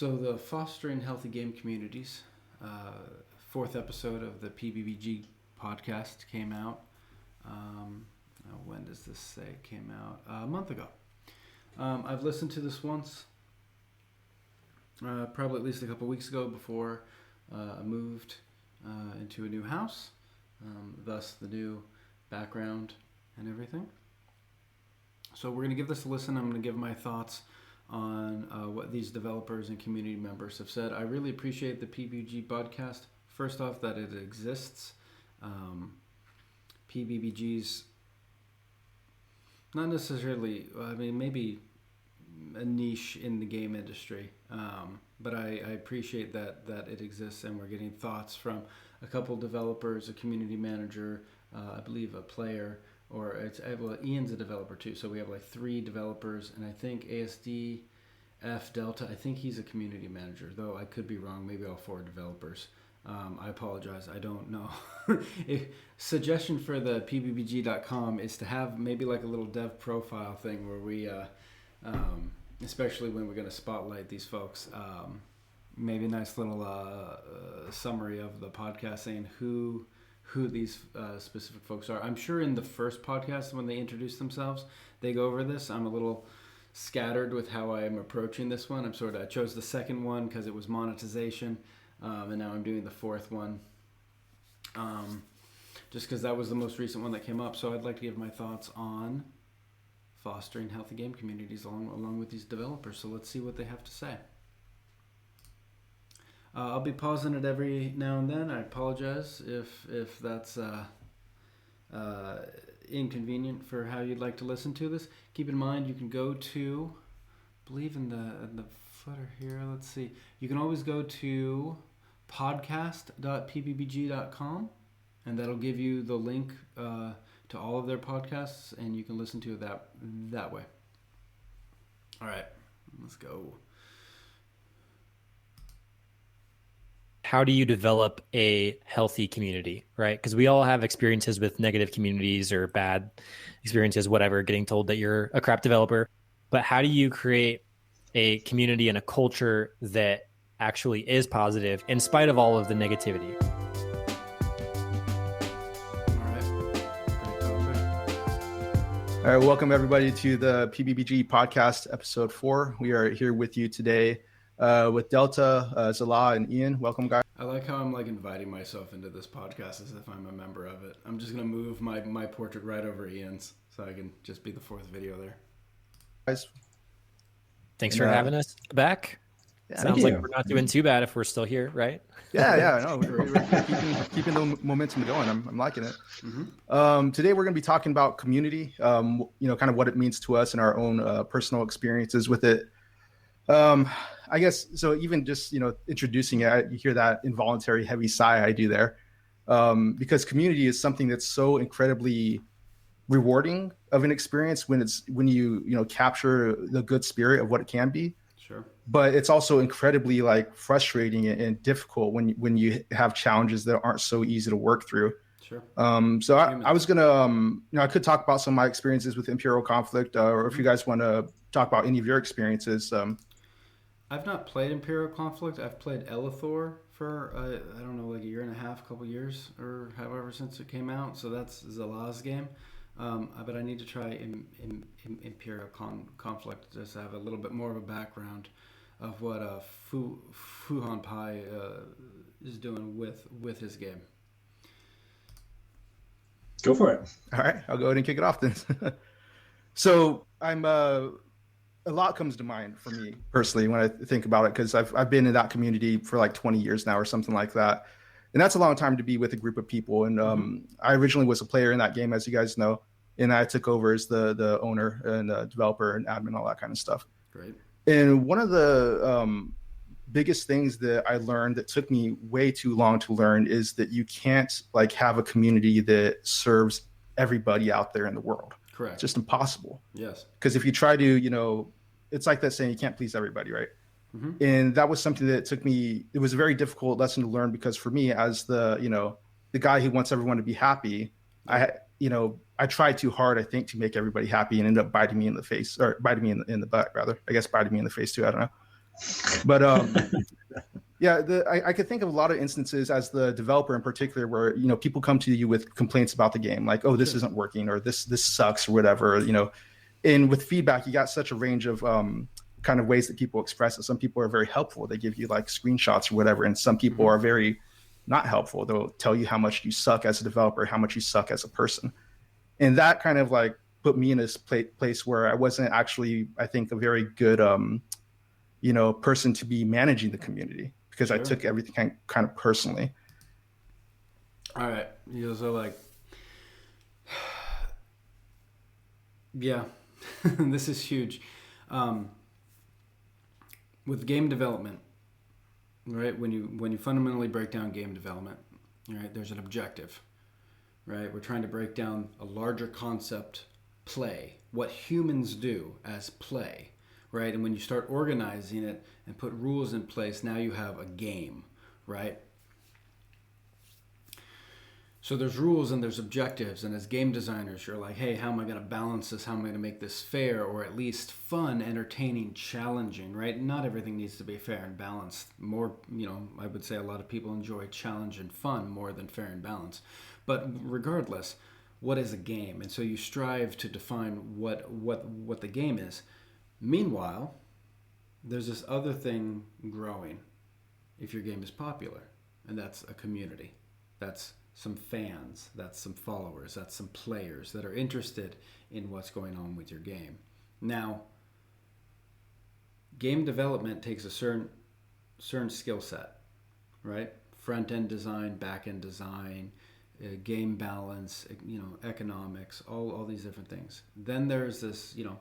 So the Fostering Healthy Game Communities, fourth episode of the PBBG podcast came out. When does this say it came out? A month ago. I've listened to this once, probably at least a couple weeks ago before I moved into a new house, thus the new background and everything. So we're going to give this a listen. I'm going to give my thoughts on what these developers and community members have said. I really appreciate the PBBG podcast. First off, that it exists. PBBG's not necessarily, maybe a niche in the game industry, but I appreciate that it exists, and we're getting thoughts from a couple developers, a community manager, I believe a player, or Ian's a developer too, so we have like 3 developers, and I think ASDF Delta, I think he's a community manager, though I could be wrong, maybe all 4 developers. I apologize, I don't know. Suggestion for the pbbg.com is to have maybe like a little dev profile thing where we, especially when we're going to spotlight these folks, maybe a nice little summary of the podcast saying who these specific folks are. I'm sure in the first podcast when they introduce themselves, they go over this. I'm a little scattered with how I am approaching this one. I chose the second one because it was monetization, and now I'm doing the fourth one just because that was the most recent one that came up. So I'd like to give my thoughts on fostering healthy game communities along with these developers. So let's see what they have to say. I'll be pausing it every now and then. I apologize if that's inconvenient for how you'd like to listen to this. Keep in mind you can go to, I believe in the footer here, let's see. You can always go to podcast.pbbg.com, and that'll give you the link to all of their podcasts, and you can listen to it that way. All right, let's go. How do you develop a healthy community, right? Because we all have experiences with negative communities or bad experiences, whatever, getting told that you're a crap developer. But how do you create a community and a culture that actually is positive in spite of all of the negativity? All right, welcome everybody to the PBBG podcast, episode 4. We are here with you today with Delta, Zala, and Ian. Welcome, guys. I like how I'm like inviting myself into this podcast as if I'm a member of it. I'm just gonna move my portrait right over Ian's so I can just be the 4th video there. Guys, thanks for having us back. Yeah, sounds like we're not doing too bad if we're still here, right? No, we're keeping the momentum going. I'm liking it. Mm-hmm. Today we're going to be talking about community. Kind of what it means to us and our own personal experiences with it. I guess so. Even just introducing it, you hear that involuntary heavy sigh I do there, because community is something that's so incredibly rewarding of an experience when you capture the good spirit of what it can be. Sure. But it's also incredibly like frustrating and difficult when you have challenges that aren't so easy to work through. Sure. So I was gonna, I could talk about some of my experiences with Imperial Conflict, or if you guys want to talk about any of your experiences. I've not played Imperial Conflict. I've played Elithor for I don't know, like a year and a half, couple years, or however since it came out. So that's Zala's game. But I need to try Imperial Conflict just to have a little bit more of a background of what Fuhan Pai is doing with his game. Go for it. All right, I'll go ahead and kick it off then. So I'm a lot comes to mind for me personally when I think about it, because I've been in that community for like 20 years now or something like that. And that's a long time to be with a group of people. And I originally was a player in that game, as you guys know, and I took over as the owner and developer and admin, all that kind of stuff. Great. And one of the biggest things that I learned that took me way too long to learn is that you can't like have a community that serves everybody out there in the world. Correct. It's just impossible. Yes. Because if you try to, it's like that saying, you can't please everybody, right? Mm-hmm. And that was something that it was a very difficult lesson to learn, because for me, as the guy who wants everyone to be happy, I tried too hard, I think, to make everybody happy, and ended up biting me in the face, or biting me in the butt, rather. I guess biting me in the face too, I don't know. But yeah, I could think of a lot of instances as the developer in particular where, you know, people come to you with complaints about the game, like, oh, this Sure. isn't working, or this sucks, or whatever, you know. And with feedback, you got such a range of kind of ways that people express it. Some people are very helpful. They give you like screenshots or whatever. And some people Mm-hmm. are very not helpful. They'll tell you how much you suck as a developer, how much you suck as a person. And that kind of like put me in this place where I wasn't actually, I think, a very good you know, person to be managing the community, because I Sure. took everything kind of personally. All right. So like, yeah, this is huge. Um, with game development, right? When you fundamentally break down game development, right? There's an objective, right? We're trying to break down a larger concept, play, what humans do as play, right? And when you start organizing it and put rules in place, now you have a game, right? So there's rules and there's objectives, and as game designers, you're like, hey, how am I going to balance this? How am I going to make this fair, or at least fun, entertaining, challenging, right? Not everything needs to be fair and balanced. More, you know, I would say a lot of people enjoy challenge and fun more than fair and balanced. But regardless, what is a game? And so you strive to define what the game is. Meanwhile, there's this other thing growing if your game is popular, and that's a community. That's some fans, that's some followers, that's some players that are interested in what's going on with your game. Now, game development takes a certain skill set, right? Front end design, back end design, game balance, you know, economics, all these different things. Then there's this, you know,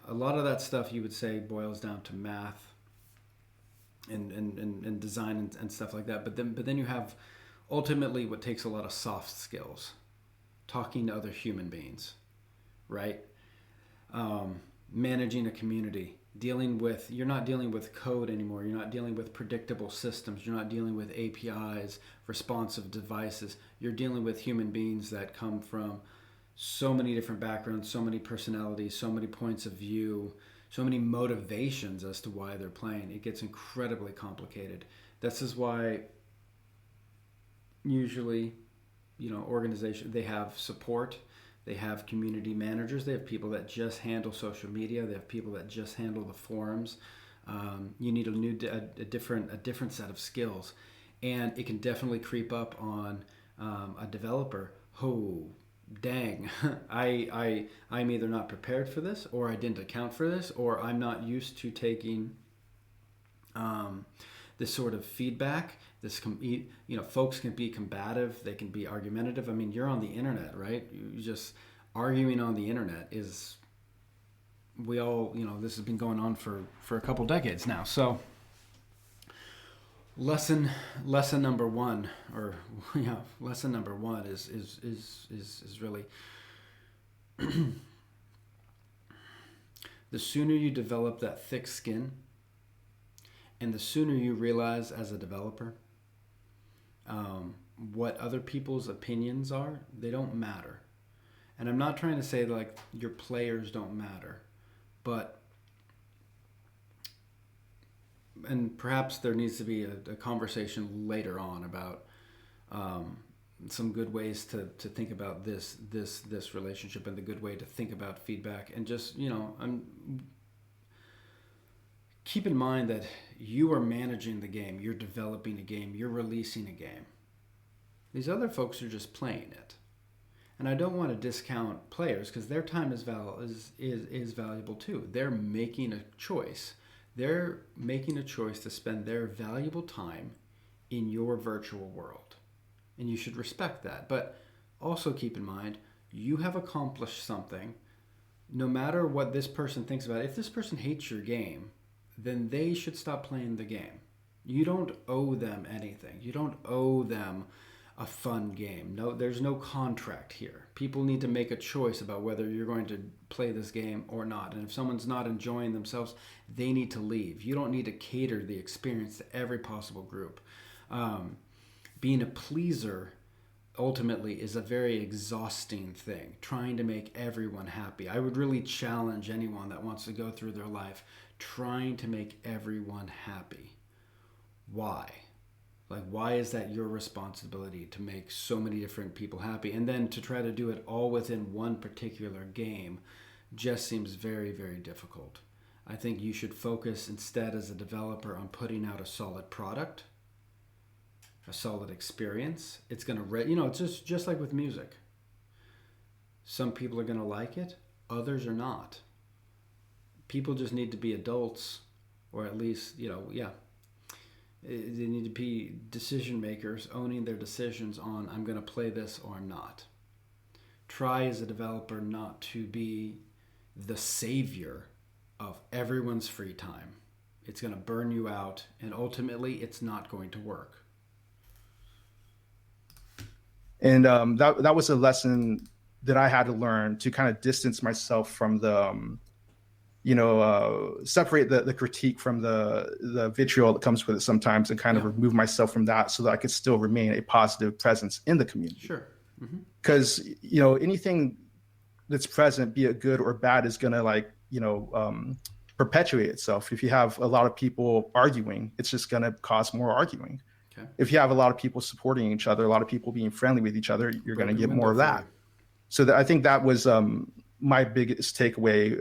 a lot of that stuff you would say boils down to math and design and stuff like that. But then you have ultimately what takes a lot of soft skills, talking to other human beings, right? Managing a community, you're not dealing with code anymore. You're not dealing with predictable systems. You're not dealing with APIs, responsive devices. You're dealing with human beings that come from so many different backgrounds, so many personalities, so many points of view, so many motivations as to why they're playing. It gets incredibly complicated. This is why usually, you know, organizations, they have support, they have community managers, they have people that just handle social media, they have people that just handle the forums. You need a different set of skills, and it can definitely creep up on a developer. Oh, dang, I'm either not prepared for this, or I didn't account for this, or I'm not used to taking this sort of feedback. You know, folks can be combative, they can be argumentative. I mean, you're on the internet, right? You just arguing on the internet is, we all, you know, this has been going on for a couple decades now. So lesson number one, or yeah, lesson number one is really the sooner you develop that thick skin, and the sooner you realize as a developer what other people's opinions are, they don't matter. And I'm not trying to say like your players don't matter, but, and perhaps there needs to be a conversation later on about some good ways to think about this relationship, and the good way to think about feedback, and just, you know, keep in mind that you are managing the game, you're developing a game, you're releasing a game. These other folks are just playing it. And I don't want to discount players, because their time is valuable too. They're making a choice. They're making a choice to spend their valuable time in your virtual world. And you should respect that. But also keep in mind, you have accomplished something. No matter what this person thinks about it, if this person hates your game, then they should stop playing the game. You don't owe them anything. You don't owe them a fun game. No, there's no contract here. People need to make a choice about whether you're going to play this game or not. And if someone's not enjoying themselves, they need to leave. You don't need to cater the experience to every possible group. Being a pleaser ultimately is a very exhausting thing, trying to make everyone happy. I would really challenge anyone that wants to go through their life trying to make everyone happy. Why? Like, why is that your responsibility to make so many different people happy? And then to try to do it all within one particular game just seems very, very difficult. I think you should focus instead as a developer on putting out a solid product, a solid experience. It's going to, it's just like with music. Some people are going to like it, others are not. People just need to be adults, or at least, they need to be decision makers, owning their decisions on, I'm going to play this or I'm not. Try as a developer not to be the savior of everyone's free time. It's going to burn you out, and ultimately it's not going to work. And that was a lesson that I had to learn, to kind of distance myself from the separate the critique from the vitriol that comes with it sometimes, and kind of remove myself from that so that I could still remain a positive presence in the community. Sure. Because anything that's present, be it good or bad, is going to perpetuate itself. If you have a lot of people arguing, it's just going to cause more arguing. Okay. If you have a lot of people supporting each other, a lot of people being friendly with each other, you're going to get more of that. So I think that was my biggest takeaway,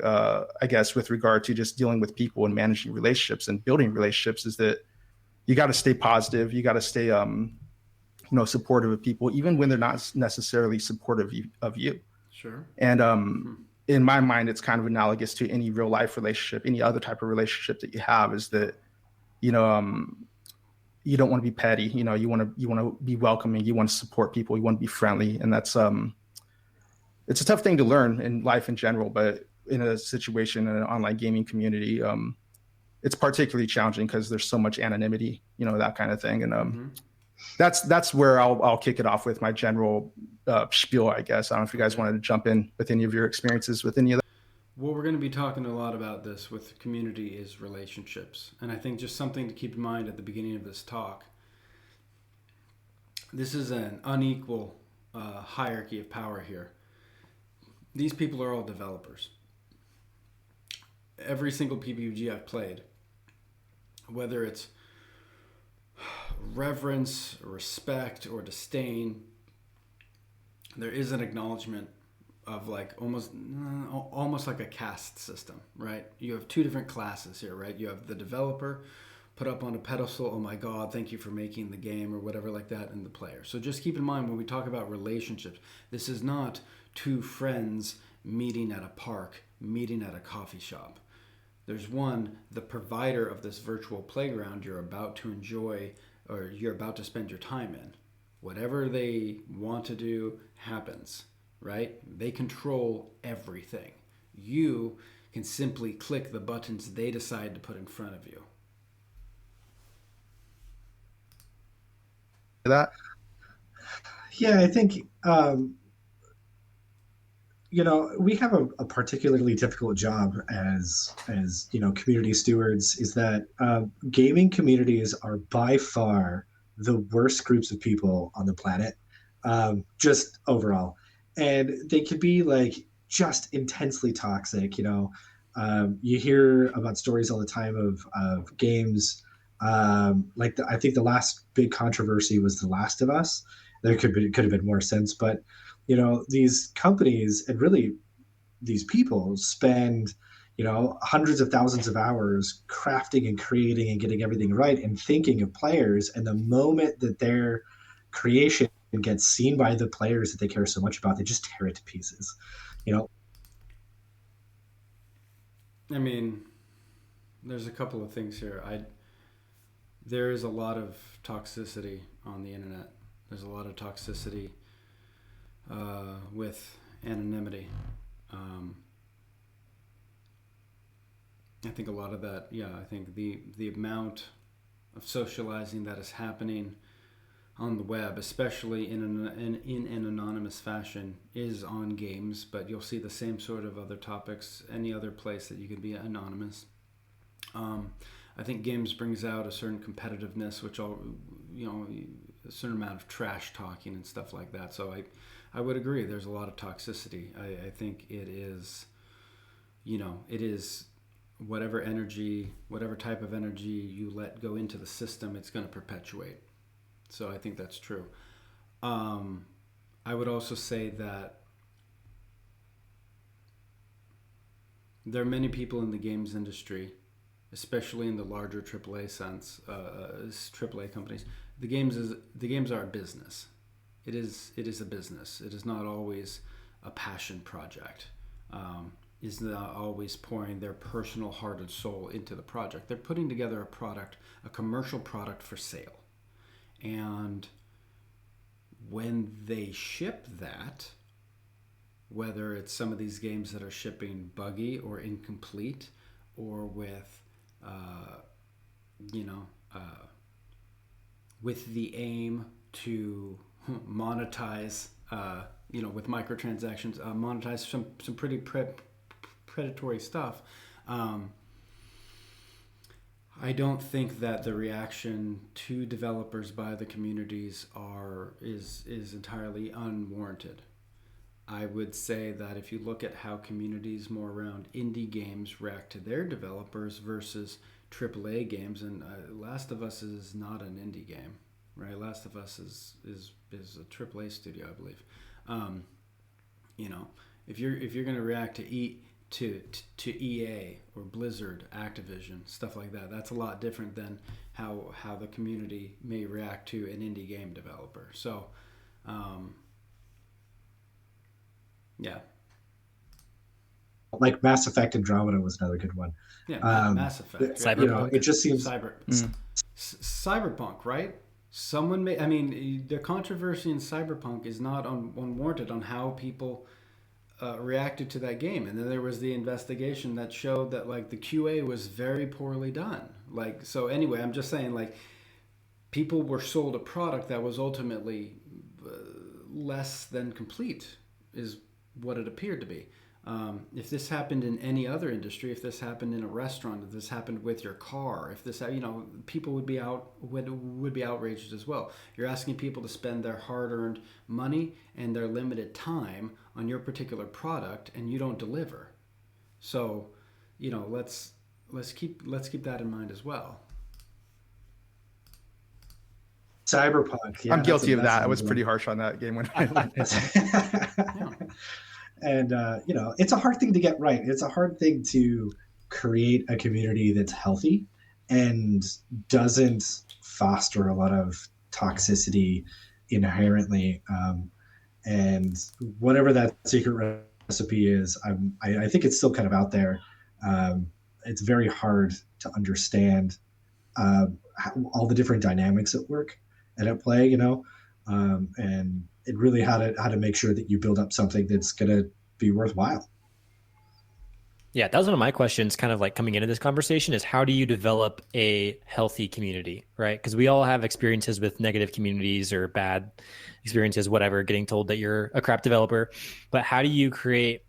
I guess, with regard to just dealing with people and managing relationships and building relationships, is that you got to stay positive. You got to stay, supportive of people, even when they're not necessarily supportive of you. Sure. And in my mind, it's kind of analogous to any real life relationship, any other type of relationship that you have, is that, you don't want to be petty. You want to be welcoming. You want to support people. You want to be friendly. And that's, it's a tough thing to learn in life in general, but in a situation in an online gaming community, it's particularly challenging because there's so much anonymity, that kind of thing. And that's where I'll kick it off with my general spiel, I guess. I don't know if you guys wanted to jump in with any of your experiences with any of that. Well, we're going to be talking a lot about this with community is relationships. And I think just something to keep in mind at the beginning of this talk, this is an unequal hierarchy of power here. These people are all developers. Every single PBBG I've played, whether it's reverence, respect, or disdain, there is an acknowledgement of almost like a caste system, right? You have two different classes here, right? You have the developer put up on a pedestal, oh my God, thank you for making the game, or whatever like that, and the player. So just keep in mind, when we talk about relationships, this is not two friends meeting at a park, meeting at a coffee shop. There's one, the provider of this virtual playground you're about to enjoy, or you're about to spend your time in. Whatever they want to do happens, right? They control everything. You can simply click the buttons they decide to put in front of you. That? Yeah, I think, we have a particularly difficult job as community stewards, is that gaming communities are by far the worst groups of people on the planet, just overall. And they could be just intensely toxic. You hear about stories all the time of games. I think the last big controversy was The Last of Us. There could have been more since, but these companies and really these people spend hundreds of thousands of hours crafting and creating and getting everything right and thinking of players, and the moment that their creation gets seen by the players that they care so much about, they just tear it to pieces. I mean, there's a couple of things here. There is a lot of toxicity on the internet. There's a lot of toxicity with anonymity. I think a lot of that, I think the amount of socializing that is happening on the web, especially in an anonymous fashion, is on games, but you'll see the same sort of other topics any other place that you can be anonymous. I think games brings out a certain competitiveness, which a certain amount of trash talking and stuff like that. So I would agree. There's a lot of toxicity. I think it is, it is whatever energy, whatever type of energy you let go into the system, it's going to perpetuate. So I think that's true. I would also say that there are many people in the games industry, especially in the larger AAA sense, AAA companies. The games are a business. It is a business. It is not always a passion project. Is not always pouring their personal heart and soul into the project. They're putting together a product, a commercial product for sale. And when they ship that, whether it's some of these games that are shipping buggy or incomplete, or with, with the aim to monetize, with microtransactions, monetize some pretty predatory stuff. I don't think that the reaction to developers by the communities is entirely unwarranted. I would say that if you look at how communities more around indie games react to their developers versus AAA games, and Last of Us is not an indie game, right? Last of Us is a AAA studio, I believe. If you're going to react to EA or Blizzard, Activision, stuff like that, that's a lot different than how the community may react to an indie game developer. So, yeah. Like Mass Effect Andromeda was another good one. Yeah, Mass Effect. Cyberpunk. It just seems Cyberpunk, right? Someone may. I mean, the controversy in Cyberpunk is not unwarranted on how people reacted to that game, and then there was the investigation that showed that like the QA was very poorly done. Like, so anyway, I'm just saying, like, people were sold a product that was ultimately less than complete, is what it appeared to be. If this happened in any other industry, if this happened in a restaurant, if this happened with your car, if this, people would be outraged as well. You're asking people to spend their hard-earned money and their limited time on your particular product, and you don't deliver. So, let's keep that in mind as well. Cyberpunk. Yeah, I'm guilty of that. I was pretty harsh on that game when I yeah. And, it's a hard thing to get right. It's a hard thing to create a community that's healthy and doesn't foster a lot of toxicity inherently. And whatever that secret recipe is, I think it's still kind of out there. It's very hard to understand all the different dynamics at work and at play, and it really how to make sure that you build up something that's going to be worthwhile. Yeah, that was one of my questions kind of like coming into this conversation is how do you develop a healthy community, right? Because we all have experiences with negative communities or bad experiences, whatever, getting told that you're a crap developer. But how do you create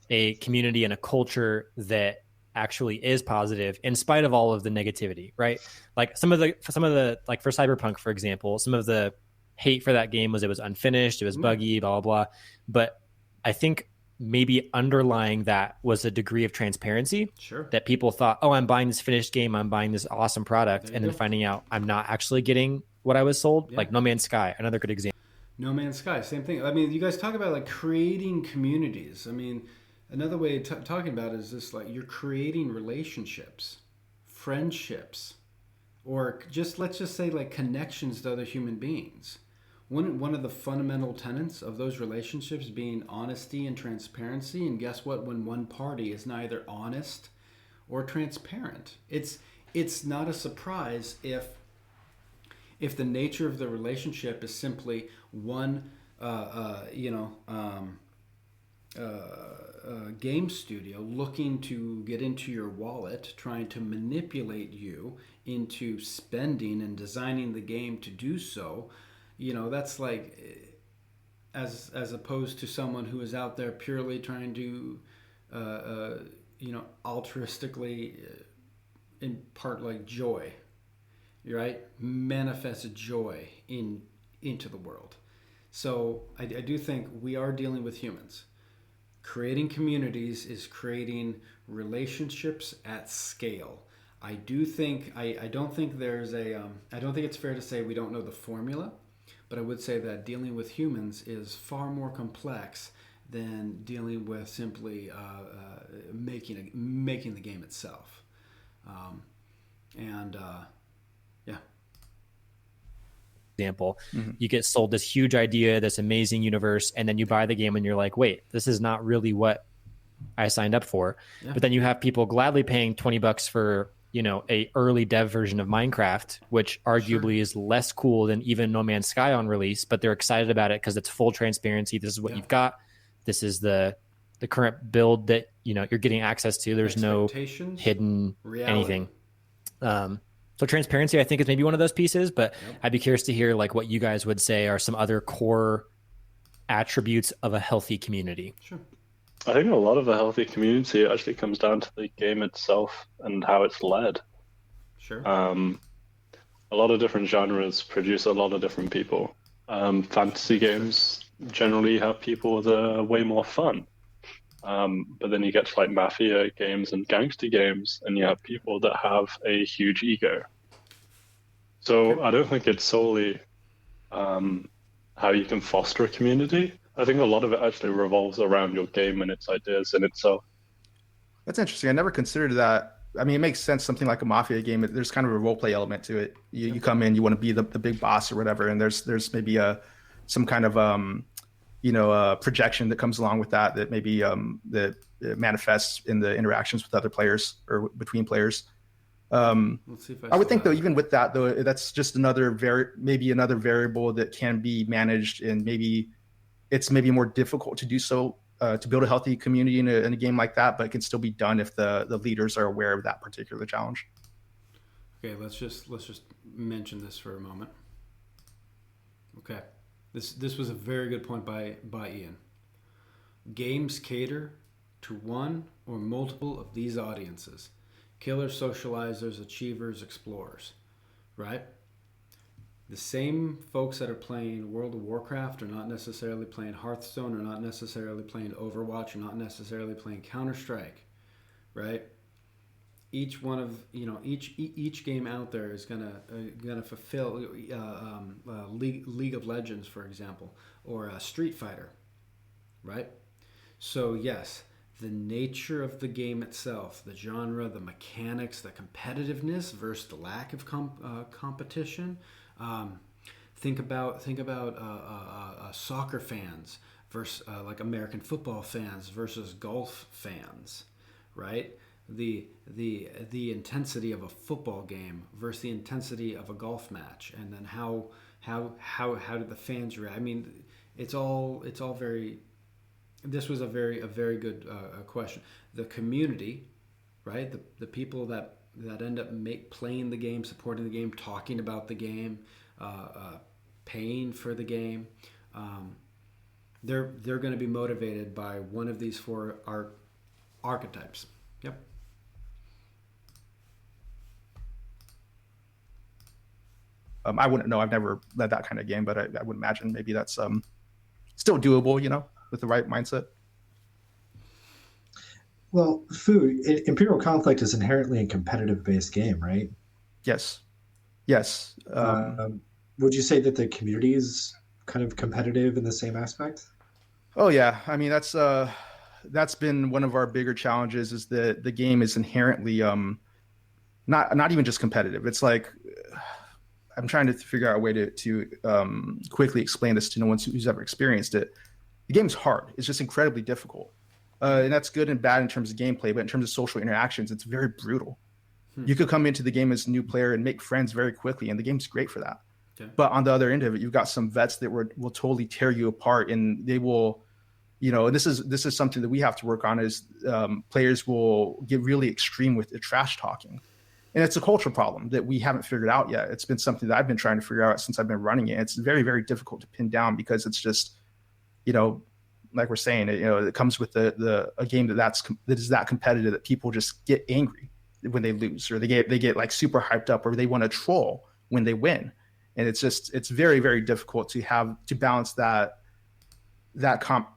a community and a culture that actually is positive in spite of all of the negativity, right? Like some of the like for Cyberpunk, for example, some of the hate for that game was it was unfinished, it was buggy, blah, blah, blah. But I think maybe underlying that was a degree of transparency. Sure. That people thought, oh, I'm buying this finished game, I'm buying this awesome product, and then finding out I'm not actually getting what I was sold. Yeah. Like No Man's Sky, another good example. No Man's Sky, same thing. I mean, you guys talk about like creating communities. I mean, another way of talking about it is this, like you're creating relationships, friendships, or let's just say like connections to other human beings. One of the fundamental tenets of those relationships being honesty and transparency. And guess what? When one party is neither honest or transparent, it's not a surprise if the nature of the relationship is simply one, game studio looking to get into your wallet, trying to manipulate you into spending and designing the game to do so. That's like, as opposed to someone who is out there purely trying to, altruistically impart like joy, right? Manifest joy in into the world. So I do think we are dealing with humans. Creating communities is creating relationships at scale. I do think I don't think there's a I don't think it's fair to say we don't know the formula, but I would say that dealing with humans is far more complex than dealing with simply making the game itself. And yeah. Example, you get sold this huge idea, this amazing universe, and then you buy the game and you're like, wait, this is not really what I signed up for. Yeah. But then you have people gladly paying $20 for, a early dev version of Minecraft, which arguably is less cool than even No Man's Sky on release, but they're excited about it because it's full transparency. This is what you've got. This is the current build that you're getting access to. There's no hidden anything. So transparency, I think, is maybe one of those pieces, but I'd be curious to hear like what you guys would say are some other core attributes of a healthy community. Sure. I think a lot of a healthy community actually comes down to the game itself and how it's led. Sure. A lot of different genres produce a lot of different people. Fantasy games generally have people that are way more fun. But then you get to like mafia games and gangster games, and you have people that have a huge ego. So I don't think it's solely how you can foster a community. I think a lot of it actually revolves around your game and its ideas in itself. That's interesting. I never considered that. I mean, it makes sense. Something like a mafia game, there's kind of a role play element to it. You come in, you want to be the big boss or whatever, and there's maybe some kind of projection that comes along with that maybe that manifests in the interactions with other players or between players. Let's see if I would think though, even with that though, that's just another variable that can be managed, and maybe it's maybe more difficult to do so to build a healthy community in a game like that, but it can still be done if the leaders are aware of that particular challenge. Okay, let's just mention this for a moment. Okay. This was a very good point by Ian. Games cater to one or multiple of these audiences: killers, socializers, achievers, explorers, right? The same folks that are playing World of Warcraft are not necessarily playing Hearthstone, or not necessarily playing Overwatch, or not necessarily playing Counter-Strike, right? Each one of each game out there is gonna fulfill League of Legends, for example, or Street Fighter, right? So yes, the nature of the game itself, the genre, the mechanics, the competitiveness versus the lack of competition. Think about soccer fans versus like American football fans versus golf fans, right? The intensity of a football game versus the intensity of a golf match, and then how do the fans react? I mean, it's all very. This was a very good question. The community, right? The people that end up playing the game, supporting the game, talking about the game, paying for the game. They're going to be motivated by one of these four archetypes. Yep. I wouldn't know. I've never led that kind of game, but I would imagine maybe that's still doable, with the right mindset. Well, Imperial Conflict is inherently a competitive-based game, right? Yes. Would you say that the community is kind of competitive in the same aspect? Oh yeah. I mean, that's been one of our bigger challenges, is that the game is inherently not even just competitive. It's like, I'm trying to figure out a way to quickly explain this to no one who's ever experienced it. The game's hard. It's just incredibly difficult. And that's good and bad in terms of gameplay, but in terms of social interactions, it's very brutal. You could come into the game as a new player and make friends very quickly, and the game's great for that. Okay. But on the other end of it, you've got some vets that will totally tear you apart, and they will, and this is something that we have to work on, is players will get really extreme with the trash talking. And it's a cultural problem that we haven't figured out yet. It's been something that I've been trying to figure out since I've been running it. It's very, very difficult to pin down, because it's just, like we're saying, it comes with a game that is that competitive that people just get angry when they lose, or they get like super hyped up, or they want to troll when they win. and it's very, very difficult to balance that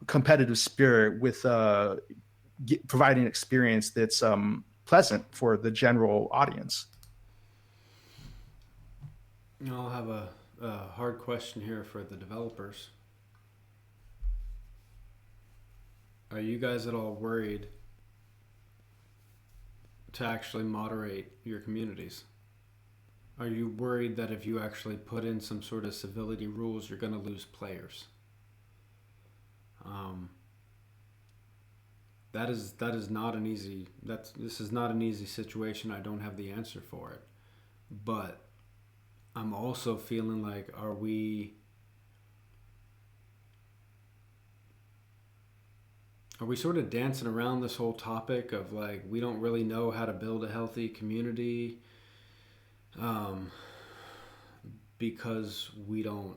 competitive spirit with providing an experience that's pleasant for the general audience. I'll have a hard question here for the developers. Are you guys at all worried to actually moderate your communities? Are you worried that if you actually put in some sort of civility rules, you're going to lose players? That is not an easy. This is not an easy situation. I don't have the answer for it, but I'm also feeling like, are we sort of dancing around this whole topic of like, we don't really know how to build a healthy community, because we don't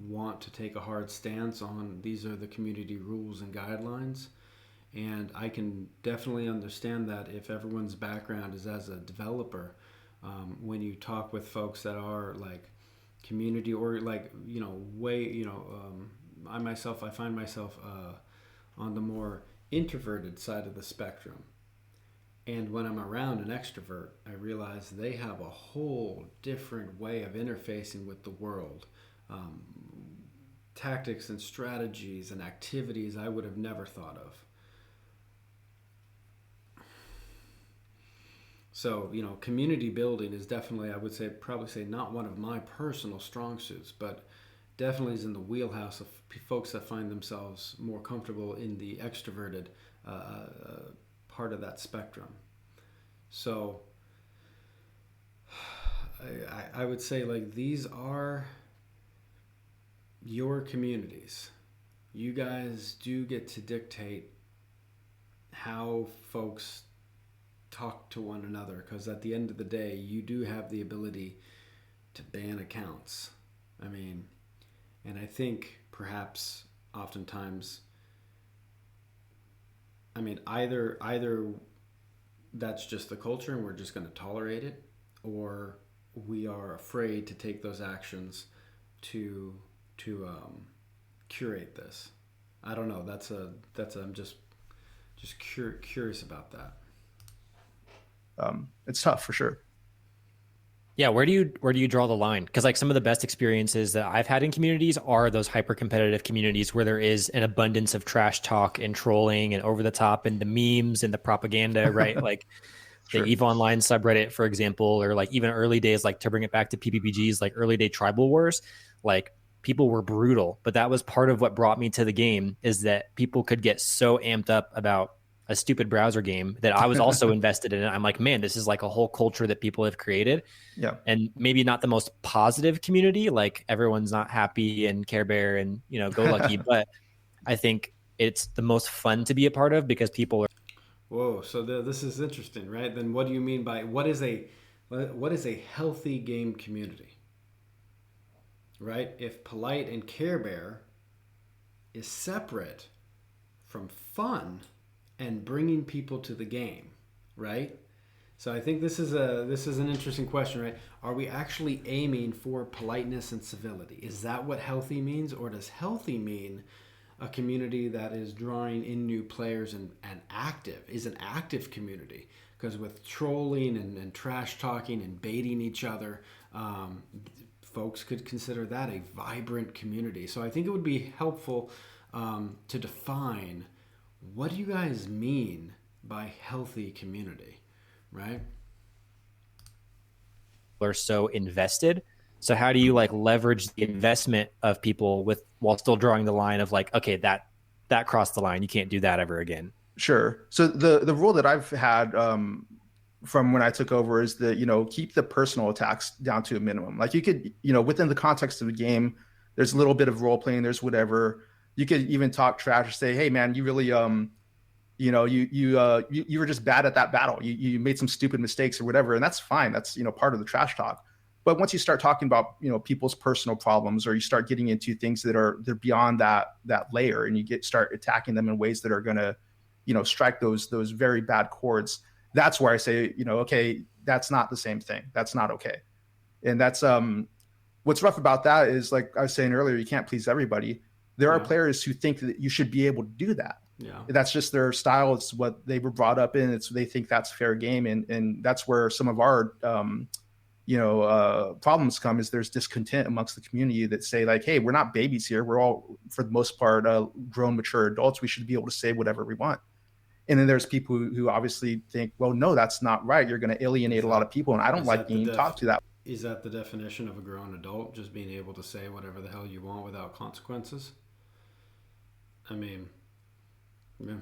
want to take a hard stance on these are the community rules and guidelines. And I can definitely understand that if everyone's background is as a developer, when you talk with folks that are like community or like, I find myself on the more introverted side of the spectrum. And when I'm around an extrovert, I realize they have a whole different way of interfacing with the world. Tactics and strategies and activities I would have never thought of. So, community building is definitely, I would say, probably say not one of my personal strong suits, but definitely is in the wheelhouse of folks that find themselves more comfortable in the extroverted part of that spectrum. So I would say, like, these are your communities. You guys do get to dictate how folks talk to one another, because at the end of the day, you do have the ability to ban accounts. I mean, and I think perhaps oftentimes, I mean, either that's just the culture and we're just going to tolerate it, or we are afraid to take those actions to curate this. I don't know. I'm just curious about that. It's tough for sure. Yeah, where do you draw the line? Because like some of the best experiences that I've had in communities are those hyper competitive communities where there is an abundance of trash talk and trolling and over the top and the memes and the propaganda, right? Like the Sure. EVE Online subreddit, for example, or like even early days, like to bring it back to PBBGs, like early day tribal wars, like people were brutal, but that was part of what brought me to the game, is that people could get so amped up about a stupid browser game that I was also invested in it. I'm like, man, this is like a whole culture that people have created. Yeah. And maybe not the most positive community, like everyone's not happy and Care Bear and, go lucky, but I think it's the most fun to be a part of because people are. Whoa, so this is interesting, right? Then what do you mean by what is a healthy game community? Right? If Polite and Care Bear is separate from fun and bringing people to the game, right? So I think this is an interesting question, right? Are we actually aiming for politeness and civility? Is that what healthy means, or does healthy mean a community that is drawing in new players and active, is an active community? Because with trolling and trash talking and baiting each other, folks could consider that a vibrant community. So I think it would be helpful to define, what do you guys mean by healthy community, right? Are so invested. So how do you like leverage the investment of people while still drawing the line of like, okay, that crossed the line. You can't do that ever again. Sure. So the rule that I've had from when I took over is that, keep the personal attacks down to a minimum. Like you could, within the context of the game, there's a little bit of role playing, there's whatever. You could even talk trash or say, hey man, you really you were just bad at that battle. You made some stupid mistakes or whatever, and that's fine. That's part of the trash talk. But once you start talking about people's personal problems, or you start getting into things they're beyond that layer, and you start attacking them in ways that are going to strike those very bad chords, that's where I say okay, that's not the same thing. That's not okay. And that's what's rough about that is, like I was saying earlier, you can't please everybody. There are Yeah. players who think that you should be able to do that. Yeah. That's just their style. It's what they were brought up in. They think that's fair game. And that's where some of our, problems come, is there's discontent amongst the community that say like, hey, we're not babies here. We're all, for the most part, grown, mature adults. We should be able to say whatever we want. And then there's people who obviously think, well, no, that's not right. You're going to alienate a lot of people. And I don't like being talked to that. Is that the definition of a grown adult? Just being able to say whatever the hell you want without consequences? I mean, yeah.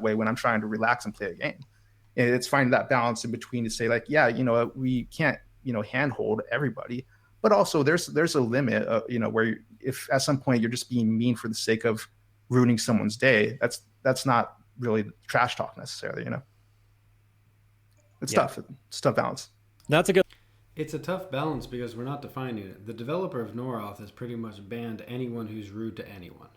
Way when I'm trying to relax and play a game. And it's finding that balance in between to say like, yeah, we can't, handhold everybody, but also there's a limit, where if at some point you're just being mean for the sake of ruining someone's day, that's not really trash talk necessarily, It's tough. It's tough balance. That's a good. It's a tough balance because we're not defining it. The developer of Noroth has pretty much banned anyone who's rude to anyone.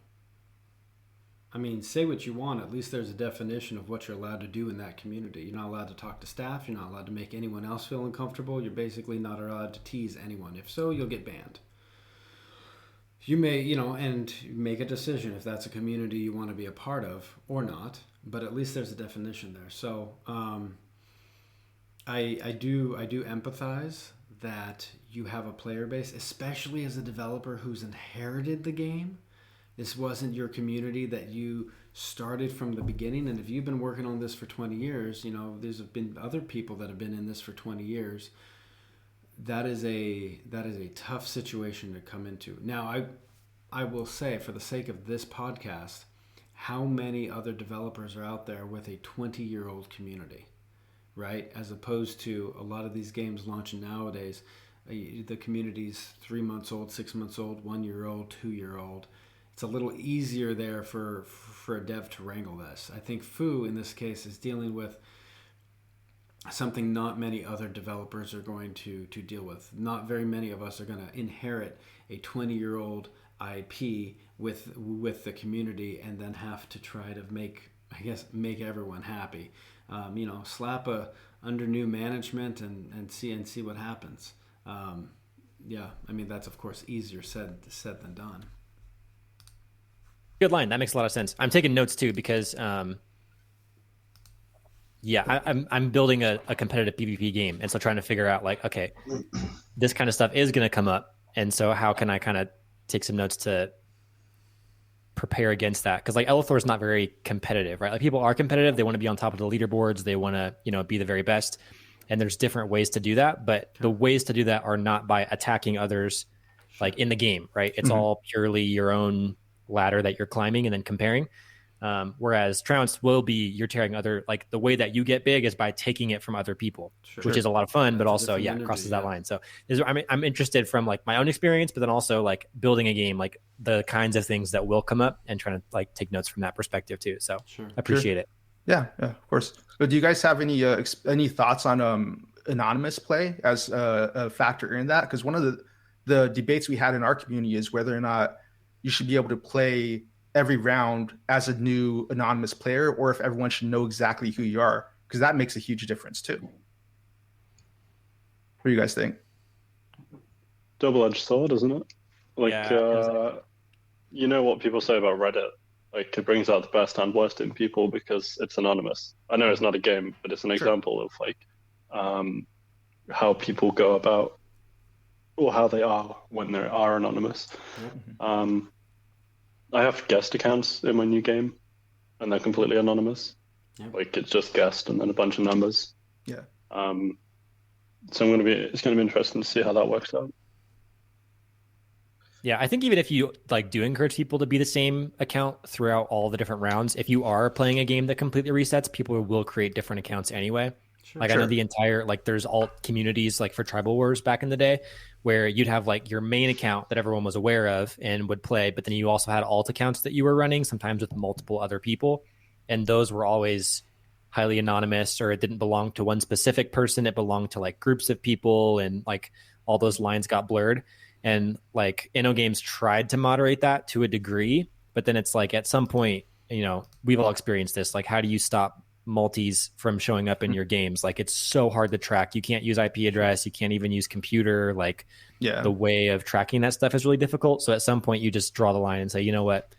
I mean, say what you want. At least there's a definition of what you're allowed to do in that community. You're not allowed to talk to staff. You're not allowed to make anyone else feel uncomfortable. You're basically not allowed to tease anyone. If so, you'll get banned. You may, and make a decision if that's a community you want to be a part of or not. But at least there's a definition there. So I do empathize that you have a player base, especially as a developer who's inherited the game. This wasn't your community that you started from the beginning. And if you've been working on this for 20 years, there's been other people that have been in this for 20 years. That is a tough situation to come into. Now, I will say, for the sake of this podcast, how many other developers are out there with a 20-year-old community, right? As opposed to a lot of these games launching nowadays, the community's 3 months old, 6 months old, 1 year old, 2 year old. It's a little easier there for a dev to wrangle this. I think Foo, in this case, is dealing with something not many other developers are going to deal with. Not very many of us are going to inherit a 20-year-old IP with the community and then have to try to make everyone happy. Slap under new management and see what happens. That's of course easier said than done. Good line. That makes a lot of sense. I'm taking notes too because, I'm building a competitive PvP game, and so trying to figure out like, okay, this kind of stuff is going to come up, and so how can I kind of take some notes to prepare against that? Because like Elithor is not very competitive, right? Like people are competitive; they want to be on top of the leaderboards, they want to be the very best, and there's different ways to do that. But the ways to do that are not by attacking others, like in the game, right? It's all purely your own ladder that you're climbing and then comparing. Whereas Trounce will be, you're tearing other, like the way that you get big is by taking it from other people, which is a lot of fun, but also, it crosses that line. So I'm interested from like my own experience, but then also like building a game, like the kinds of things that will come up and trying to like take notes from that perspective too. So I appreciate it. Yeah, of course. But do you guys have any thoughts on anonymous play as a factor in that? Because one of the debates we had in our community is whether or not you should be able to play every round as a new anonymous player, or if everyone should know exactly who you are, because that makes a huge difference too. What do you guys think? Double-edged sword, isn't it? You know what people say about Reddit? Like it brings out the best and worst in people because it's anonymous. I know it's not a game, but it's an example of like how people go about, or how they are when they are anonymous. I have guest accounts in my new game, and they're completely anonymous. Like it's just guest and then a bunch of numbers. Yeah. So it's gonna be interesting to see how that works out. Yeah, I think even if you like do encourage people to be the same account throughout all the different rounds, if you are playing a game that completely resets, people will create different accounts anyway. I know the entire, like there's alt communities like for Tribal Wars back in the day where you'd have like your main account that everyone was aware of and would play, but then you also had alt accounts that you were running, sometimes with multiple other people. And those were always highly anonymous, or it didn't belong to one specific person. It belonged to like groups of people, and like all those lines got blurred. And like InnoGames tried to moderate that to a degree, but then it's like at some point, we've all experienced this. Like, how do you stop multis from showing up in your games. Like it's so hard to track. You can't use IP address. You can't even use computer. Like the way of tracking that stuff is really difficult. So at some point you just draw the line and say, you know what,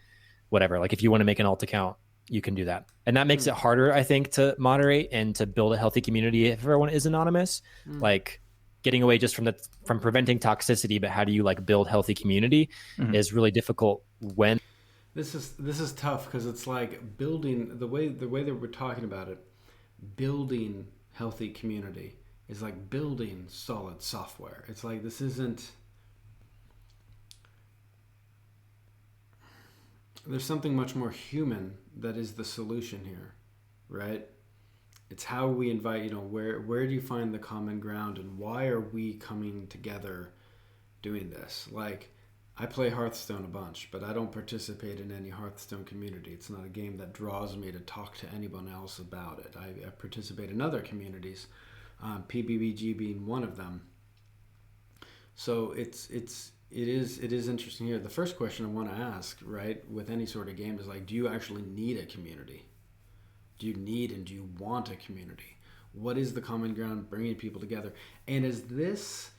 whatever. Like if you want to make an alt account, you can do that. And that makes it harder, I think, to moderate and to build a healthy community if everyone is anonymous. Like getting away just from preventing toxicity, but how do you like build healthy community is really difficult when this is tough, because it's like building the way that we're talking about it. Building healthy community is like building solid software. It's like this isn't. There's something much more human that is the solution here, right? It's how we invite. Where do you find the common ground, and why are we coming together doing this? Like, I play Hearthstone a bunch, but I don't participate in any Hearthstone community. It's not a game that draws me to talk to anyone else about it. I participate in other communities, PBBG being one of them. So it is interesting here. The first question I want to ask, right, with any sort of game is like, do you actually need a community? Do you need and do you want a community? What is the common ground bringing people together? And is this...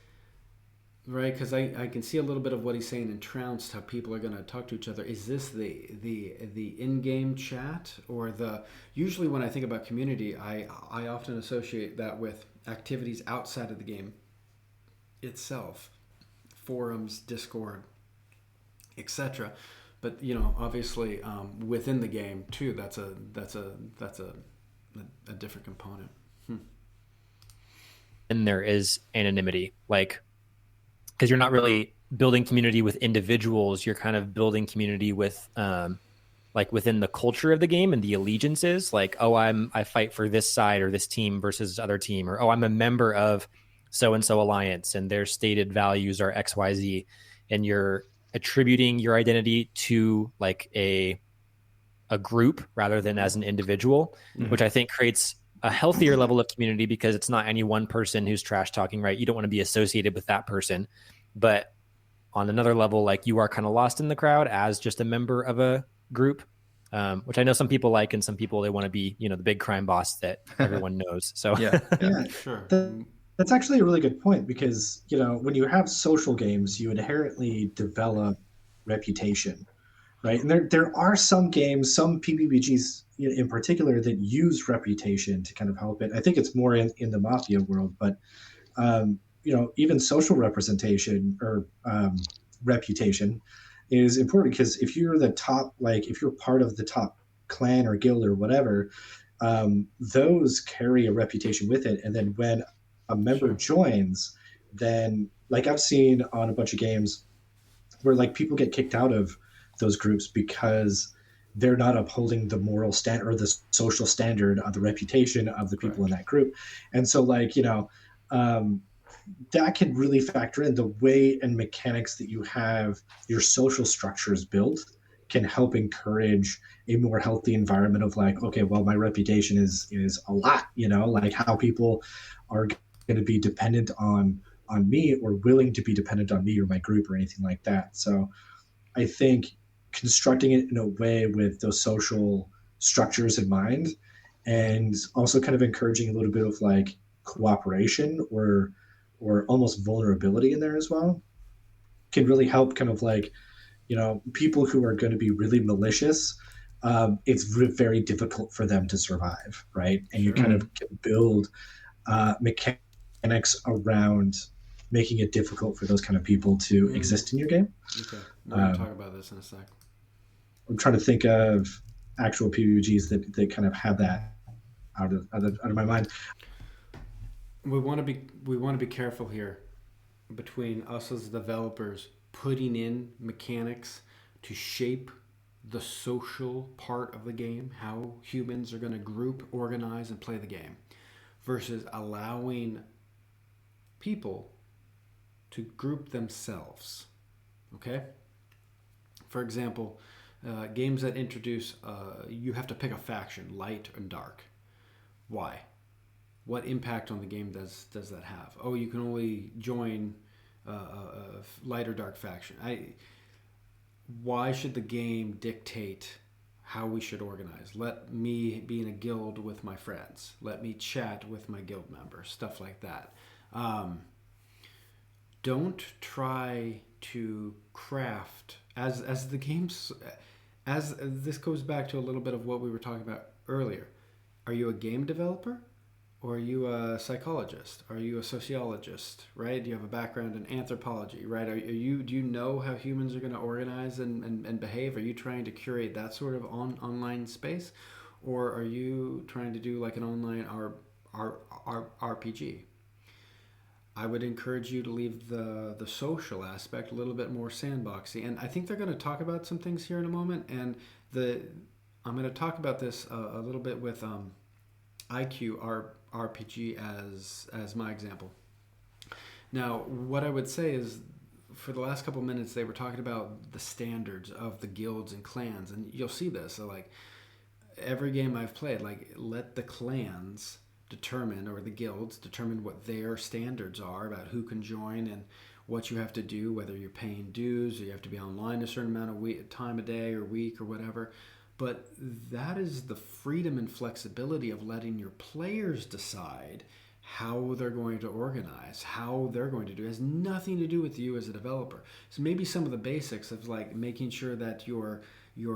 Right, because I can see a little bit of what he's saying in Trounced, how people are going to talk to each other. Is this the in-game chat, or usually when I think about community, I often associate that with activities outside of the game itself, forums, Discord, etc. But obviously within the game too, that's a different component. And there is anonymity, like. Because you're not really building community with individuals, you're kind of building community with like within the culture of the game and the allegiances. Like, oh, I fight for this side or this team versus other team, or oh, I'm a member of so and so alliance and their stated values are XYZ, and you're attributing your identity to like a group rather than as an individual, which I think creates a healthier level of community, because it's not any one person who's trash talking, right? You don't want to be associated with that person. But on another level, like you are kind of lost in the crowd as just a member of a group, which I know some people like, and some people, they want to be, the big crime boss that everyone knows. So yeah, sure. That's actually a really good point, because, when you have social games, you inherently develop reputation. Right. And there are some games, some PBBGs in particular, that use reputation to kind of help it. I think it's more in the Mafia world, but, even social representation or reputation is important, because if you're the top, like if you're part of the top clan or guild or whatever, those carry a reputation with it. And then when a member joins, then like I've seen on a bunch of games where like people get kicked out of those groups because they're not upholding the moral standard or the social standard of the reputation of the people in that group. And so like, that can really factor in the way and mechanics that you have your social structures built can help encourage a more healthy environment of like, okay, well, my reputation is a lot, like how people are going to be dependent on me, or willing to be dependent on me or my group or anything like that. So I think constructing it in a way with those social structures in mind, and also kind of encouraging a little bit of like cooperation or almost vulnerability in there as well, can really help kind of like, people who are going to be really malicious, it's very difficult for them to survive, right? And you kind of can build mechanics around making it difficult for those kind of people to exist in your game. Okay, we're going to talk about this in a sec. I'm trying to think of actual PBBGs that kind of have that out of my mind. We want to be careful here between us as developers putting in mechanics to shape the social part of the game, how humans are going to group, organize, and play the game, versus allowing people to group themselves. Okay? For example, games that introduce, you have to pick a faction, light and dark. Why? What impact on the game does that have? Oh, you can only join a light or dark faction. Why should the game dictate how we should organize. Let me be in a guild with my friends. Let me chat with my guild members, stuff like that. Don't try to craft as the games, as this goes back to a little bit of what we were talking about earlier. Are you a game developer? Or are you a psychologist? Are you a sociologist, right? Do you have a background in anthropology, right? Do you know how humans are going to organize and behave? Are you trying to curate that sort of online space? Or are you trying to do like an online RPG? I would encourage you to leave the social aspect a little bit more sandboxy. And I think they're going to talk about some things here in a moment. And I'm going to talk about this a little bit with IQ RPG as my example. Now, what I would say is, for the last couple minutes, they were talking about the standards of the guilds and clans, and you'll see this. So, like, every game I've played, like, let the clans determine, or the guilds determine, what their standards are about who can join and what you have to do, whether you're paying dues or you have to be online a certain amount of time a day or week or whatever. But that is the freedom and flexibility of letting your players decide how they're going to organize, how they're going to do. It has nothing to do with you as a developer. So maybe some of the basics of like making sure that your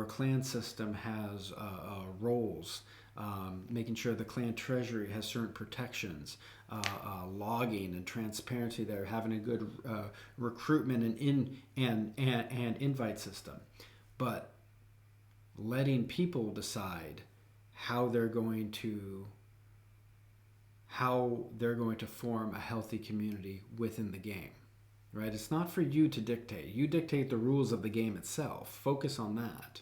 clan system has roles, making sure the clan treasury has certain protections, logging and transparency there, having a good recruitment and invite system. But letting people decide how they're going to form a healthy community within the game, right? It's not for you to dictate. You dictate the rules of the game itself. Focus on that.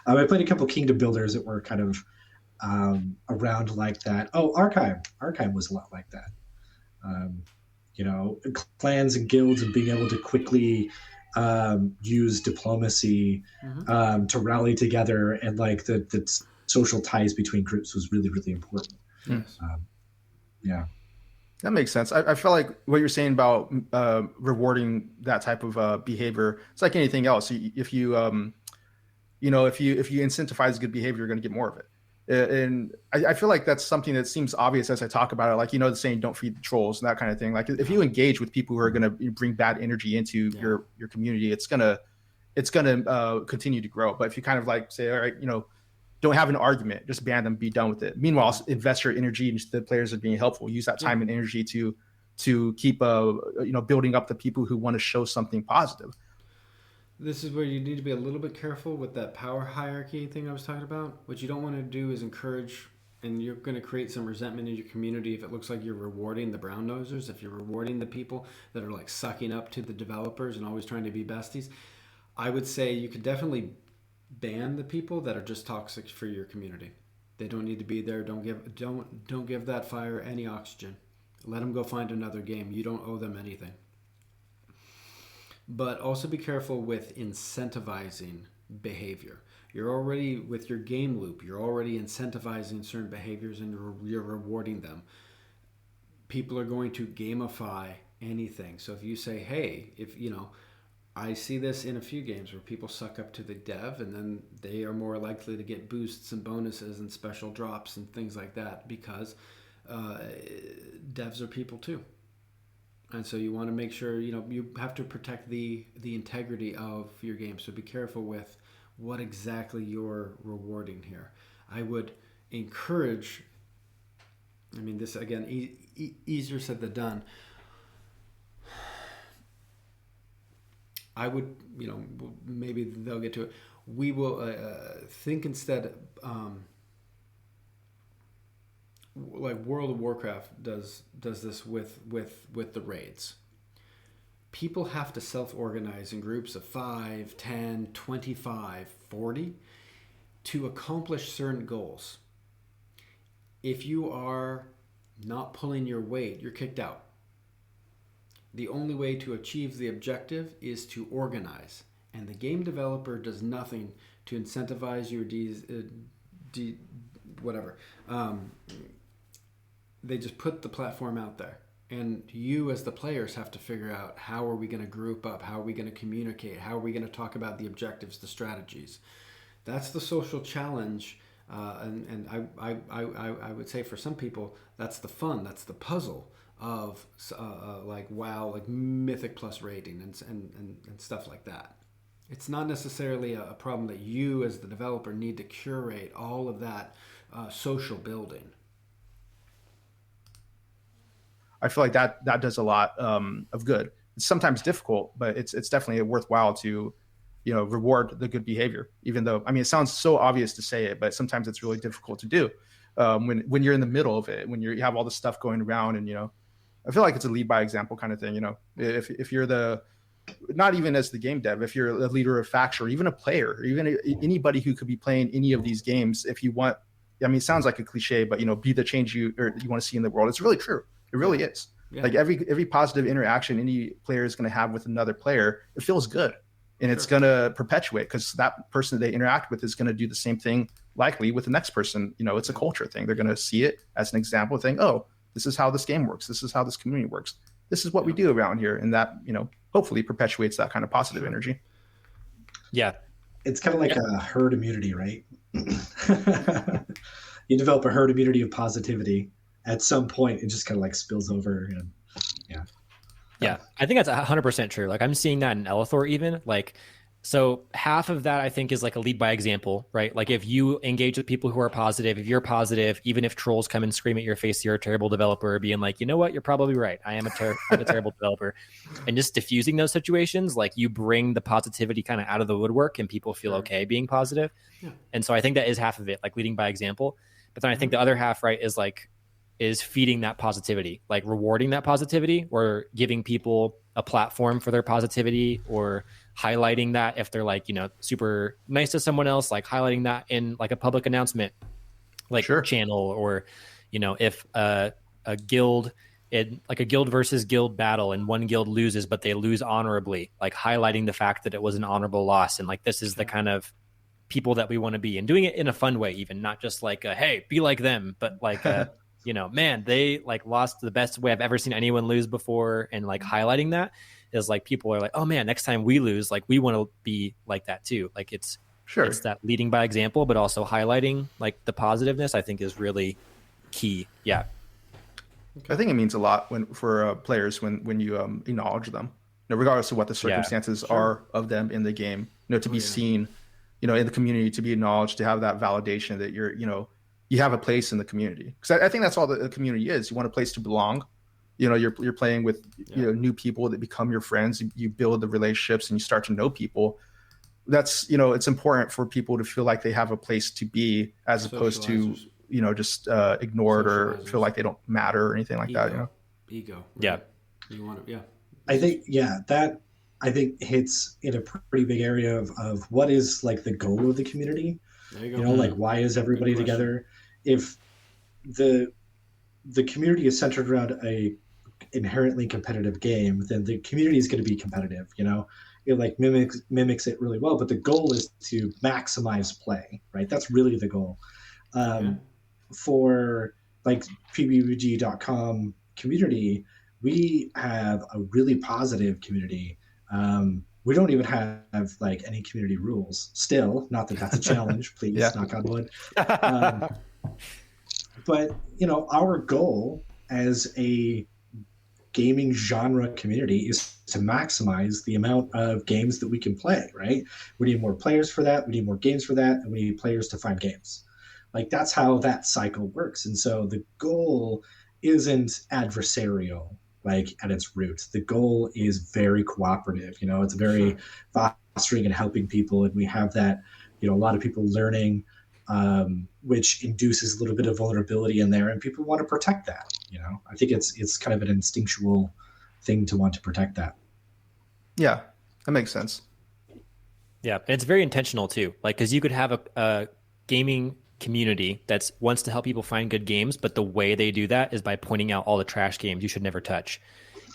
I played a couple kingdom builders that were kind of around like that. Oh, Archive was a lot like that. Clans and guilds and being able to quickly use diplomacy to rally together, and like the social ties between groups was really, really important. Yes. Yeah. That makes sense. I feel like what you're saying about rewarding that type of behavior, it's like anything else. If you incentivize good behavior, you're going to get more of it. And I feel like that's something that seems obvious as I talk about it. Like, the saying, don't feed the trolls and that kind of thing. Like, if you engage with people who are going to bring bad energy into your community, it's going to continue to grow. But if you kind of like say, all right, don't have an argument, just ban them, be done with it. Meanwhile, invest your energy into the players that are being helpful. Use that time and energy to keep building up the people who want to show something positive. This is where you need to be a little bit careful with that power hierarchy thing I was talking about. What you don't want to do is encourage, and you're going to create some resentment in your community if it looks like you're rewarding the brown nosers, if you're rewarding the people that are like sucking up to the developers and always trying to be besties. I would say you could definitely ban the people that are just toxic for your community. They don't need to be there. Don't give that fire any oxygen. Let them go find another game. You don't owe them anything. But also be careful with incentivizing behavior. You're already, with your game loop, you're already incentivizing certain behaviors and you're rewarding them. People are going to gamify anything. So if you say, hey, I see this in a few games where people suck up to the dev and then they are more likely to get boosts and bonuses and special drops and things like that because devs are people too. And so you want to make sure, you have to protect the integrity of your game. So be careful with what exactly you're rewarding here. I would encourage, this again, easier said than done. I would, maybe they'll get to it. We will think instead, like World of Warcraft does this with the raids. People have to self-organize in groups of 5, 10, 25, 40 to accomplish certain goals. If you are not pulling your weight, you're kicked out. The only way to achieve the objective is to organize. And the game developer does nothing to incentivize you or whatever. They just put the platform out there. And you as the players have to figure out, how are we going to group up? How are we going to communicate? How are we going to talk about the objectives, the strategies? That's the social challenge. And I would say for some people, that's the fun, that's the puzzle of like WoW, like Mythic Plus rating and stuff like that. It's not necessarily a problem that you as the developer need to curate all of that social building. I feel like that does a lot of good. It's sometimes difficult, but it's definitely worthwhile to, reward the good behavior. Even though, I mean, it sounds so obvious to say it, but sometimes it's really difficult to do when you're in the middle of it, when you have all this stuff going around, and I feel like it's a lead by example kind of thing. If you're not even as the game dev, if you're a leader of faction, or even a player, or even anybody who could be playing any of these games, if you want, I mean, it sounds like a cliche, but be the change you want to see in the world. It's really true. It really is. Yeah. Like every positive interaction any player is going to have with another player, it feels good, and it's going to perpetuate, because that person they interact with is going to do the same thing likely with the next person. It's a culture thing. They're going to see it as an example, think, oh, this is how this game works. This is how this community works. This is what we do around here, and that hopefully perpetuates that kind of positive energy. Yeah, it's kind of like a herd immunity, right? You develop a herd immunity of positivity. At some point, it just kind of like spills over. And yeah, I think that's 100% true. Like I'm seeing that in Elithor even. Like, so half of that I think is like a lead by example, right? Like if you engage with people who are positive, if you're positive, even if trolls come and scream at your face, you're a terrible developer, being like, you know what, you're probably right. I'm a terrible developer. And just diffusing those situations, like you bring the positivity kind of out of the woodwork, and people feel okay being positive. Yeah. And so I think that is half of it, like leading by example. But then I think the other half, right, is feeding that positivity, like rewarding that positivity, or giving people a platform for their positivity, or highlighting that if they're like, super nice to someone else, like highlighting that in like a public announcement, like channel, or, if a guild, like a guild versus guild battle, and one guild loses, but they lose honorably, like highlighting the fact that it was an honorable loss. And like, this is the kind of people that we want to be, and doing it in a fun way, even not just like, hey, be like them, but like, man, they like lost the best way I've ever seen anyone lose before. And like highlighting that is like, people are like, oh man, next time we lose, like we want to be like that too. Like it's that leading by example, but also highlighting like the positiveness, I think is really key. Yeah. Okay. I think it means a lot for players when you acknowledge them, regardless of what the circumstances are of them in the game, to be seen, in the community, to be acknowledged, to have that validation that you're, you have a place in the community. Because I think that's all the community is. You want a place to belong. You're playing with new people that become your friends. You build the relationships, and you start to know people. That's it's important for people to feel like they have a place to be, as opposed to just ignored or feel like they don't matter or anything like that. Ego. Right? Yeah. You want to. I think that I think hits in a pretty big area of what is like the goal of the community. There you go. Like why is everybody together? If the community is centered around a inherently competitive game, then the community is going to be competitive. It like mimics it really well. But the goal is to maximize play, right? That's really the goal. For like PBBG.com community, we have a really positive community. We don't even have like any community rules still. Not that that's a challenge, please, knock on wood. But our goal as a gaming genre community is to maximize the amount of games that we can play, right? We need more players for that. We need more games for that. And we need players to find games. Like that's how that cycle works. And so the goal isn't adversarial, like at its roots. The goal is very cooperative. It's very fostering and helping people. And we have that, a lot of people learning, which induces a little bit of vulnerability in there, and people want to protect that. I think it's kind of an instinctual thing to want to protect that. Yeah, that makes sense. Yeah, and it's very intentional too. Like, because you could have a gaming community that wants to help people find good games, but the way they do that is by pointing out all the trash games you should never touch.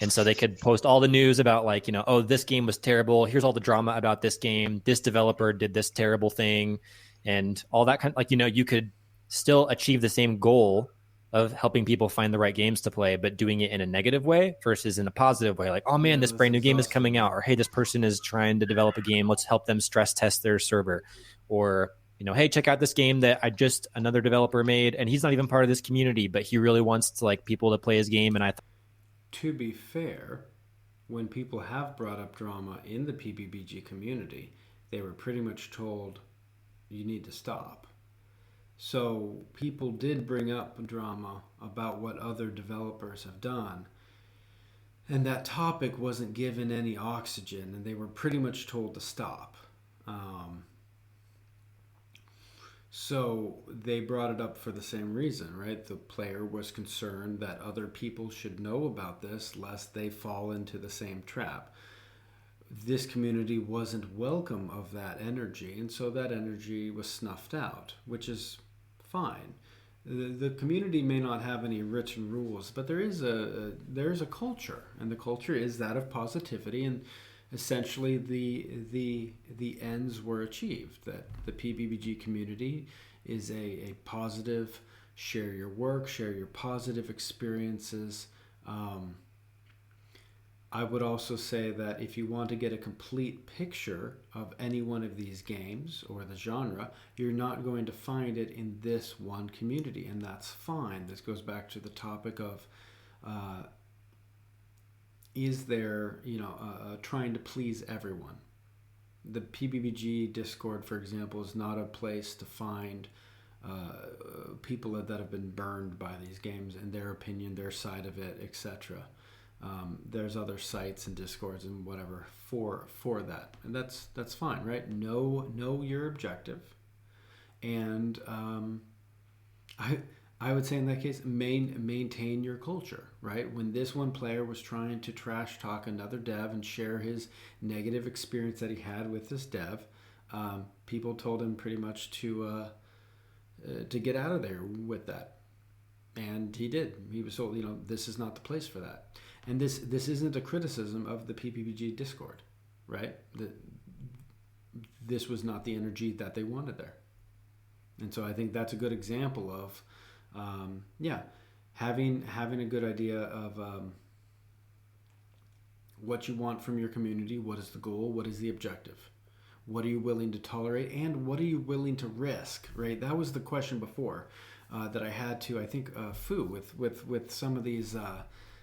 And so they could post all the news about like, oh, this game was terrible. Here's all the drama about this game. This developer did this terrible thing. And all that kind of like, you could still achieve the same goal of helping people find the right games to play, but doing it in a negative way versus in a positive way. Like, oh man, this brand new game is coming out, or hey, this person is trying to develop a game. Let's help them stress test their server. Or, hey, check out this game that another developer made, and he's not even part of this community, but he really wants to like people to play his game. And to be fair, when people have brought up drama in the PBBG community, they were pretty much told, you need to stop. So people did bring up drama about what other developers have done, and that topic wasn't given any oxygen, and they were pretty much told to stop. So they brought it up for the same reason, right? The player was concerned that other people should know about this lest they fall into the same trap. This community wasn't welcome of that energy, and so that energy was snuffed out, which is fine. The community may not have any written rules, but there is a culture, and the culture is that of positivity, and essentially the ends were achieved. That the PBBG community is a positive, share your work, share your positive experiences. I would also say that if you want to get a complete picture of any one of these games or the genre, you're not going to find it in this one community, and that's fine. This goes back to the topic of is there, trying to please everyone. The PBBG Discord, for example, is not a place to find people that have been burned by these games and their opinion, their side of it, etc. There's other sites and discords and whatever for that, and that's fine, right? Know your objective, and I would say in that case, maintain your culture, right? When this one player was trying to trash talk another dev and share his negative experience that he had with this dev, people told him pretty much to get out of there with that, and he did. He was told, this is not the place for that. And this isn't a criticism of the PPBG Discord, right? This was not the energy that they wanted there. And so I think that's a good example of, having a good idea of what you want from your community, what is the goal, what is the objective, what are you willing to tolerate, and what are you willing to risk, right? That was the question before that I had to, I think, Fu, with some of these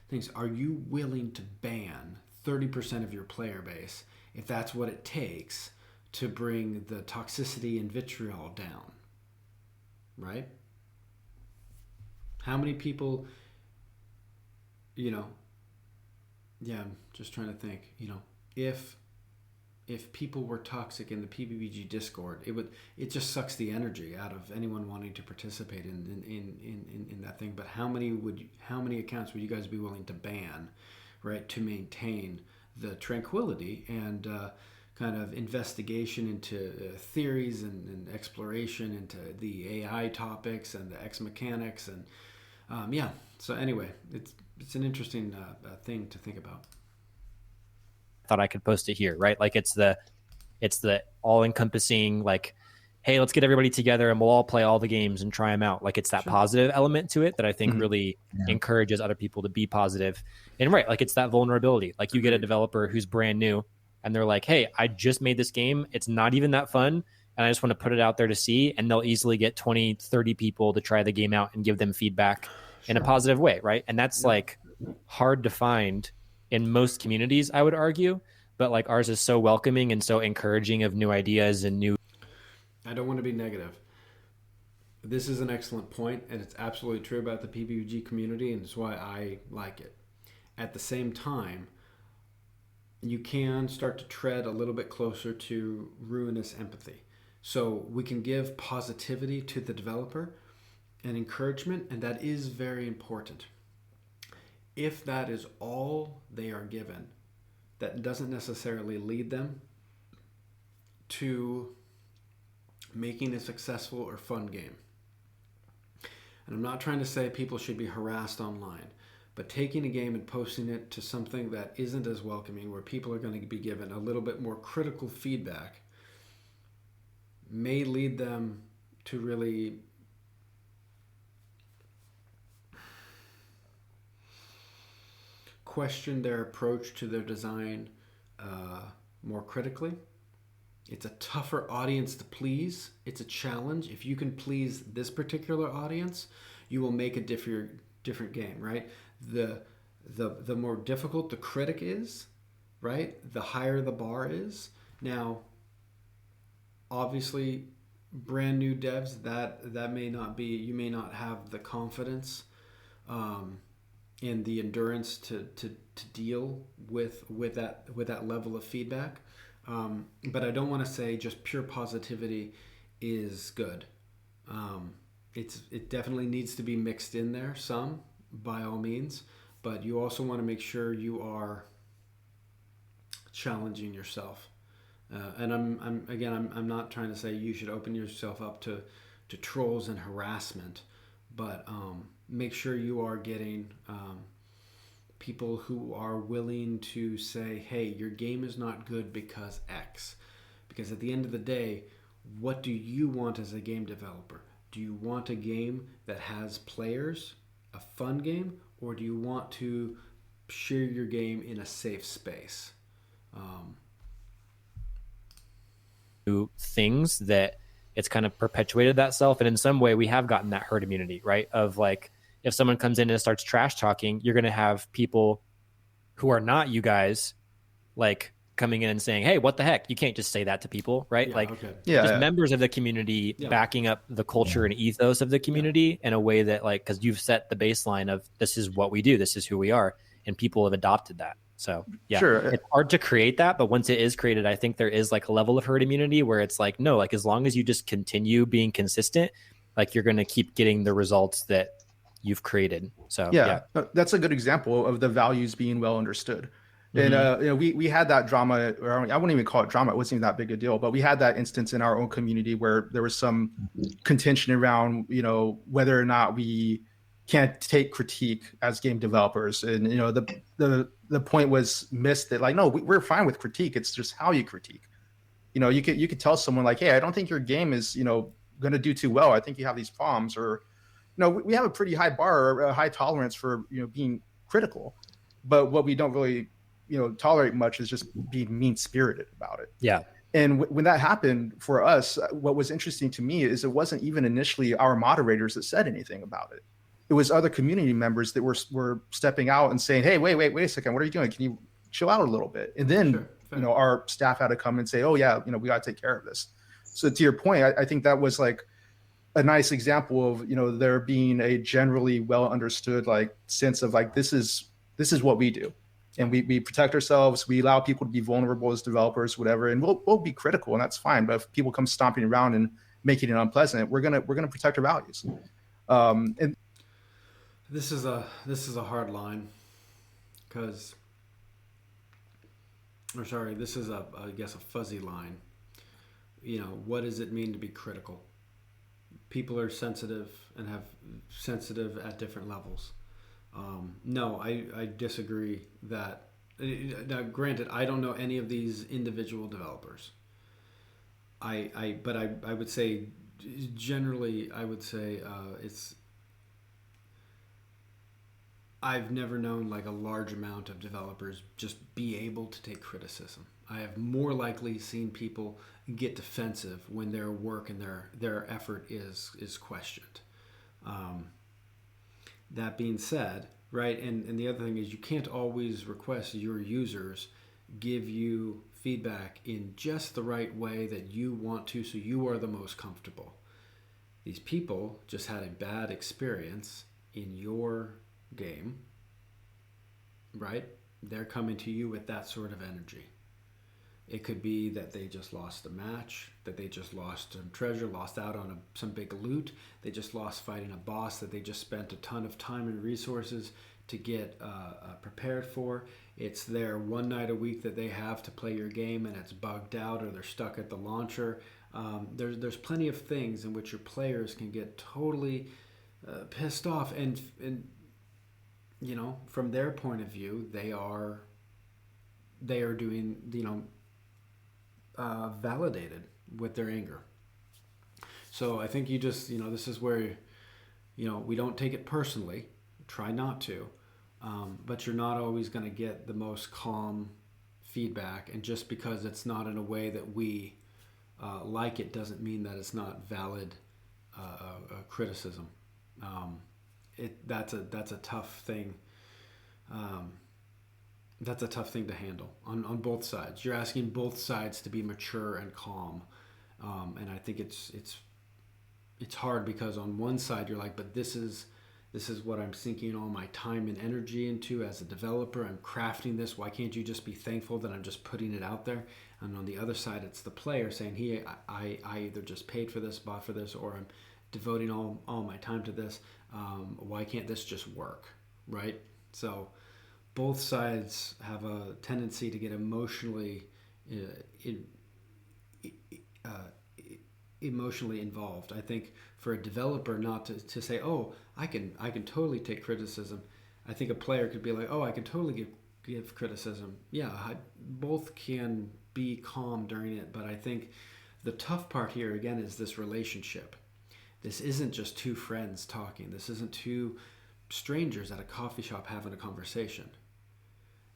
things. Are you willing to ban 30% of your player base if that's what it takes to bring the toxicity and vitriol down, right? How many people, I'm just trying to think, if people were toxic in the PBBG Discord, it just sucks the energy out of anyone wanting to participate in that thing. But how many accounts would you guys be willing to ban, right, to maintain the tranquility and kind of investigation into theories and exploration into the AI topics and the X mechanics and So anyway, it's an interesting thing to think about. Thought I could post it here, right? Like it's the all-encompassing, like, hey, let's get everybody together and we'll all play all the games and try them out. Like it's that positive element to it that I think really encourages other people to be positive. And right, like it's that vulnerability. Like you get a developer who's brand new and they're like, hey, I just made this game. It's not even that fun. And I just want to put it out there to see. And they'll easily get 20, 30 people to try the game out and give them feedback in a positive way, right? And that's like hard to find in most communities, I would argue, but like ours is so welcoming and so encouraging of new ideas and new. I don't want to be negative. This is an excellent point, and it's absolutely true about the PBBG community, and it's why I like it. At the same time, you can start to tread a little bit closer to ruinous empathy. So we can give positivity to the developer and encouragement, and that is very important. If that is all they are given, that doesn't necessarily lead them to making a successful or fun game. And I'm not trying to say people should be harassed online, but taking a game and posting it to something that isn't as welcoming, where people are going to be given a little bit more critical feedback, may lead them to really question their approach to their design more critically. It's a tougher audience to please. It's a challenge. If you can please this particular audience, you will make a different game, right? The more difficult the critic is, right? The higher the bar is. Now, obviously, brand new devs, that may not be, you may not have the confidence and the endurance to deal with that level of feedback. But I don't want to say just pure positivity is good. It definitely needs to be mixed in there some, by all means, but you also want to make sure you are challenging yourself. And I'm not trying to say you should open yourself up to trolls and harassment, but make sure you are getting people who are willing to say, hey, your game is not good because X. Because at the end of the day, what do you want as a game developer? Do you want a game that has players, a fun game, or do you want to share your game in a safe space? Things that it's kind of perpetuated that self, and in some way we have gotten that herd immunity, right? Of like, if someone comes in and starts trash talking, you're going to have people who are not you guys like coming in and saying, hey, what the heck, you can't just say that to people, right? Yeah, like okay. just members of the community backing up the culture and ethos of the community in a way that, like, because you've set the baseline of this is what we do, this is who we are, and people have adopted that. So Sure. It's hard to create that, but once it is created, I think there is like a level of herd immunity where it's like, no, like as long as you just continue being consistent, like you're going to keep getting the results that you've created. So that's a good example of the values being well understood. And we had that drama, or I wouldn't even call it drama, it wasn't even that big a deal, but we had that instance in our own community where there was some contention around, whether or not we can't take critique as game developers. And the point was missed that, like, no, we're fine with critique, it's just how you critique. You could tell someone like, hey, I don't think your game is going to do too well, I think you have these problems, or we have a pretty high bar, or a high tolerance for being critical, but what we don't really tolerate much is just being mean-spirited about it. Yeah. And when that happened for us, what was interesting to me is it wasn't even initially our moderators that said anything about it. It was other community members that were stepping out and saying, hey, wait a second, what are you doing? Can you chill out a little bit? And then our staff had to come and say, oh yeah, we got to take care of this. So to your point, I think that was like a nice example of there being a generally well understood like sense of like, this is what we do, and we protect ourselves, we allow people to be vulnerable as developers, whatever, and we'll be critical, and that's fine. But if people come stomping around and making it unpleasant, we're gonna protect our values. And this is a hard line, because, or sorry, this is I guess a fuzzy line. What does it mean to be critical? People are sensitive and have sensitive at different levels. No, I disagree that. Now, granted, I don't know any of these individual developers. But I would say, generally, I would say it's. I've never known like a large amount of developers just be able to take criticism. I have more likely seen people get defensive when their work and their effort is questioned. That being said, right, and the other thing is you can't always request your users give you feedback in just the right way that you want to, so you are the most comfortable. These people just had a bad experience in your game, right? They're coming to you with that sort of energy. It could be that they just lost a match, that they just lost some treasure, lost out on some big loot, they just lost fighting a boss that they just spent a ton of time and resources to get prepared for. It's their one night a week that they have to play your game, and it's bugged out, or they're stuck at the launcher. There's plenty of things in which your players can get totally pissed off, and from their point of view, they are doing validated with their anger. So I think you just this is where we don't take it personally, try not to, but you're not always going to get the most calm feedback. And just because it's not in a way that we like it doesn't mean that it's not valid criticism. That's a tough thing. That's a tough thing to handle on both sides. You're asking both sides to be mature and calm, and I think it's hard because on one side you're like, but this is what I'm sinking all my time and energy into as a developer. I'm crafting this. Why can't you just be thankful that I'm just putting it out there? And on the other side, it's the player saying, "Hey, I either just paid for this, bought for this, or I'm devoting all my time to this. Why can't this just work?" Right? So both sides have a tendency to get emotionally emotionally involved. I think for a developer not to say, "Oh, I can totally take criticism." I think a player could be like, "Oh, I can totally give criticism." Yeah, both can be calm during it, but I think the tough part here again is this relationship. This isn't just two friends talking. This isn't two strangers at a coffee shop having a conversation.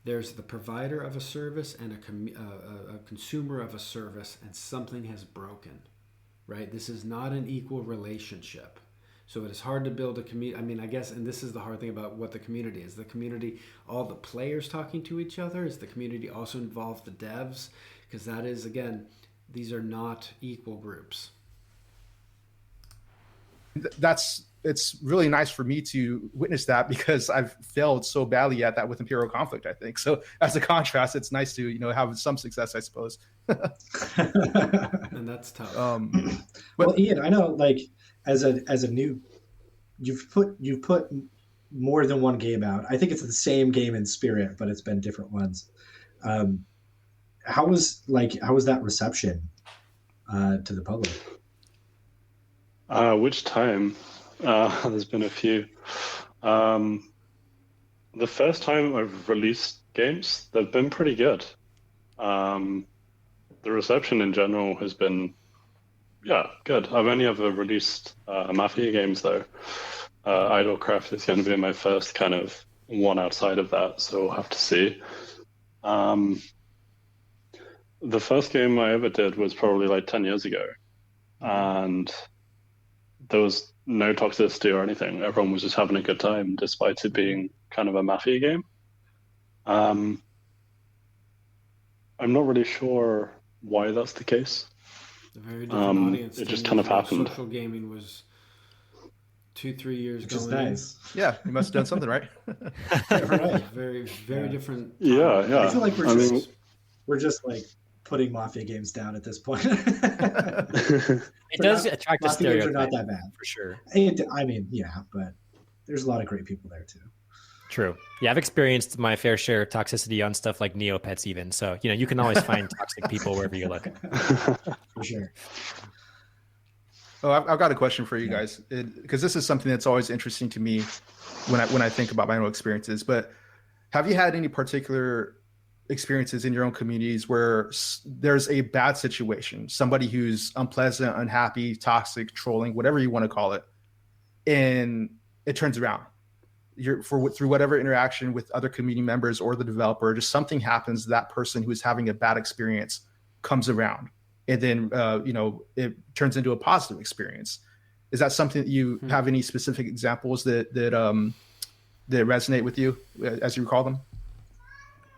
There's the provider of a service and a consumer of a service, and something has broken, right? This is not an equal relationship. So it is hard to build a community. I mean, I guess, and this is the hard thing about what the community is. The community, all the players talking to each other. Is the community also involve the devs? Because that is, again, these are not equal groups. It's really nice for me to witness that because I've failed so badly at that with Imperial Conflict, I think. So as a contrast, it's nice to, have some success, I suppose. And that's tough. Well, Ian, I know, like, as a new, you've put more than one game out. I think it's the same game in spirit, but it's been different ones. How was that reception to the public? Which time? There's been a few. The first time I've released games, they've been pretty good. The reception in general has been, good. I've only ever released Mafia games though. Idlecraft is going to be my first kind of one outside of that, so we'll have to see. The first game I ever did was probably like 10 years ago, and there was no toxicity or anything. Everyone was just having a good time, despite it being kind of a Mafia game. I'm not really sure why that's the case. A very different audience. It just kind of happened. Social gaming was 2-3 years Which is going nice. Yeah, you must have done something right. Right. Very, very different. Yeah. I feel like we're just like putting Mafia games down at this point. It does attract a Mafia games are stereotype, not that bad for sure. I mean, yeah, but there's a lot of great people there too. True. Yeah, I've experienced my fair share of toxicity on stuff like Neopets even. So, you can always find toxic people wherever you look. For sure. Oh, I've got a question for you guys, because this is something that's always interesting to me when I think about my own experiences. But have you had any particular experiences in your own communities where there's a bad situation, somebody who's unpleasant, unhappy, toxic, trolling, whatever you want to call it, and it turns around? Through whatever interaction with other community members or the developer, just something happens, that person who's having a bad experience comes around, and then it turns into a positive experience. Is that something that you have any specific examples that resonate with you as you recall them?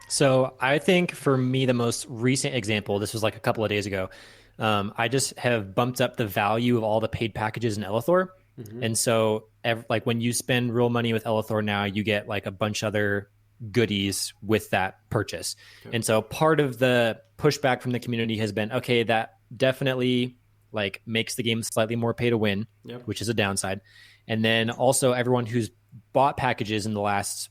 So I think for me, the most recent example, this was like a couple of days ago, I just have bumped up the value of all the paid packages in Elithor. Mm-hmm. And so like when you spend real money with Elithor now, you get like a bunch of other goodies with that purchase. Okay. And so part of the pushback from the community has been, okay, that definitely like makes the game slightly more pay to win, which is a downside. And then also everyone who's bought packages in the last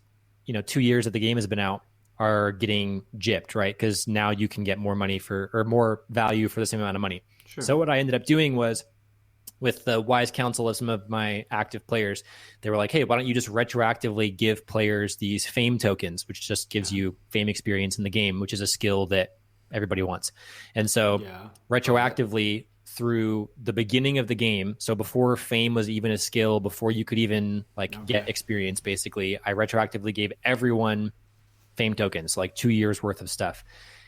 2 years that the game has been out are getting gypped, right? Because now you can get more money or more value for the same amount of money. Sure. So what I ended up doing was, with the wise counsel of some of my active players, they were like, hey, why don't you just retroactively give players these fame tokens, which just gives you fame experience in the game, which is a skill that everybody wants. And so retroactively through the beginning of the game. So before fame was even a skill, before you could even get experience, basically, I retroactively gave everyone fame tokens, like 2 years worth of stuff.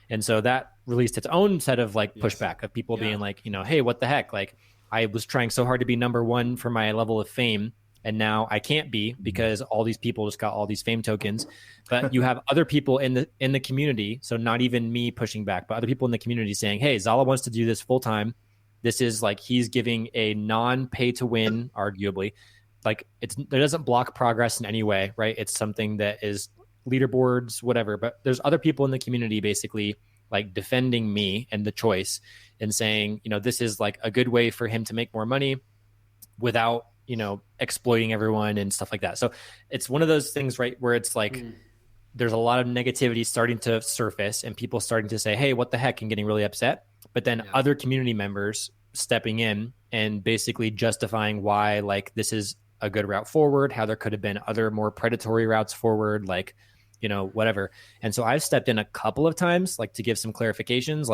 And so that released its own set of pushback of people being like, hey, what the heck? Like, I was trying so hard to be number one for my level of fame, and now I can't be because all these people just got all these fame tokens. But you have other people in the community, so not even me pushing back, but other people in the community saying, hey, Zala wants to do this full time. This is he's giving a non-pay to win, arguably. It doesn't block progress in any way, right? It's something that is leaderboards, whatever. But there's other people in the community basically defending me and the choice and saying, this is a good way for him to make more money without, exploiting everyone and stuff like that. So it's one of those things, right, where it's there's a lot of negativity starting to surface and people starting to say, hey, what the heck, and getting really upset. But then other community members stepping in and basically justifying why this is a good route forward, how there could have been other more predatory routes forward, whatever. And so I've stepped in a couple of times, to give some clarifications.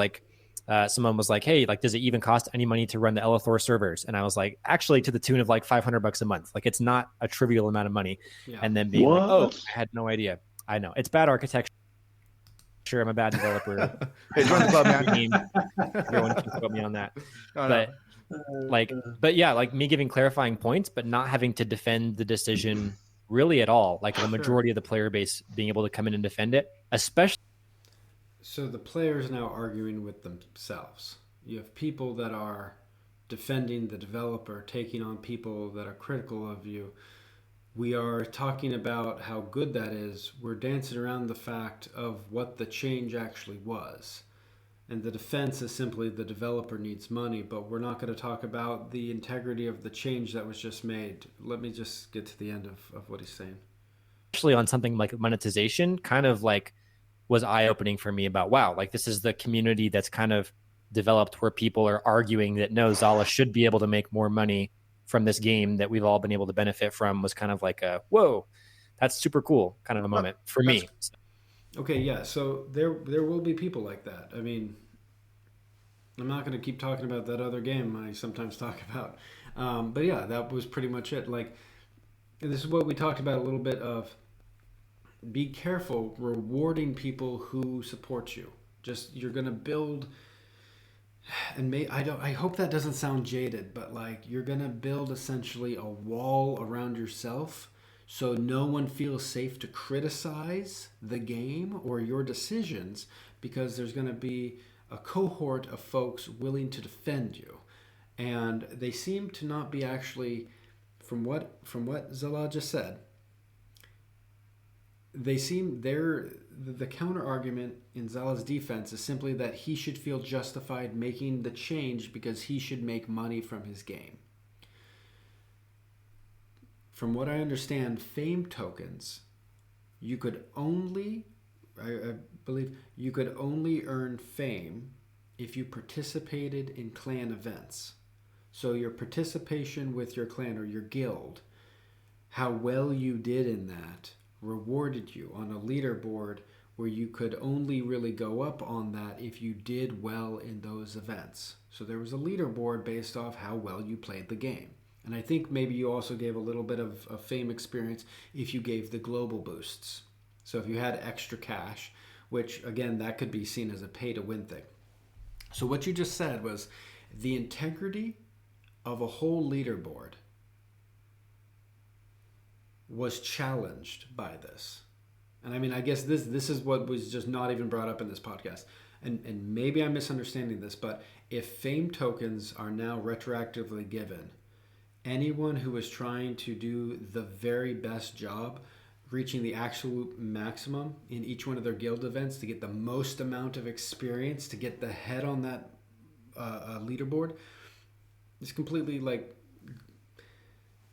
Someone was like, hey, does it even cost any money to run the Elithor servers? And I was like, actually, to the tune of $500 a month. It's not a trivial amount of money. Yeah. And then being oh, I had no idea. I know it's bad architecture. I'm a bad developer. Hey, join the club, man. Everyone can quote me on that. But me giving clarifying points, but not having to defend the decision really at all. The majority of the player base being able to come in and defend it, especially. So the players now arguing with themselves. You have people that are defending the developer, taking on people that are critical of you. We are talking about how good that is. We're dancing around the fact of what the change actually was. And the defense is simply the developer needs money, but we're not going to talk about the integrity of the change that was just made. Let me just get to the end of what he's saying. Especially on something like monetization, kind of was eye-opening for me about, wow, this is the community that's kind of developed where people are arguing that no, Zala should be able to make more money from this game that we've all been able to benefit from, was kind of a, whoa, that's super cool kind of a moment for me. Okay, yeah, so there will be people like that. I mean, I'm not going to keep talking about that other game I sometimes talk about. But yeah, that was pretty much it. This is what we talked about a little bit of. Be careful rewarding people who support you. Just, you're going to build, and I hope that doesn't sound jaded, but you're going to build essentially a wall around yourself so no one feels safe to criticize the game or your decisions, because there's going to be a cohort of folks willing to defend you. And they seem to not be actually, from what Zala just said, the counter argument in Zala's defense is simply that he should feel justified making the change because he should make money from his game. From what I understand, fame tokens, you could only, I believe, you could only earn fame if you participated in clan events. So your participation with your clan or your guild, how well you did in that, rewarded you on a leaderboard where you could only really go up on that if you did well in those events. So there was a leaderboard based off how well you played the game. And I think maybe you also gave a little bit of fame experience if you gave the global boosts. So if you had extra cash, which again, that could be seen as a pay to win thing. So what you just said was the integrity of a whole leaderboard was challenged by this. And I mean, I guess this is what was just not even brought up in this podcast. And maybe I'm misunderstanding this, but if fame tokens are now retroactively given, anyone who is trying to do the very best job, reaching the absolute maximum in each one of their guild events to get the most amount of experience, to get the head on that leaderboard, is completely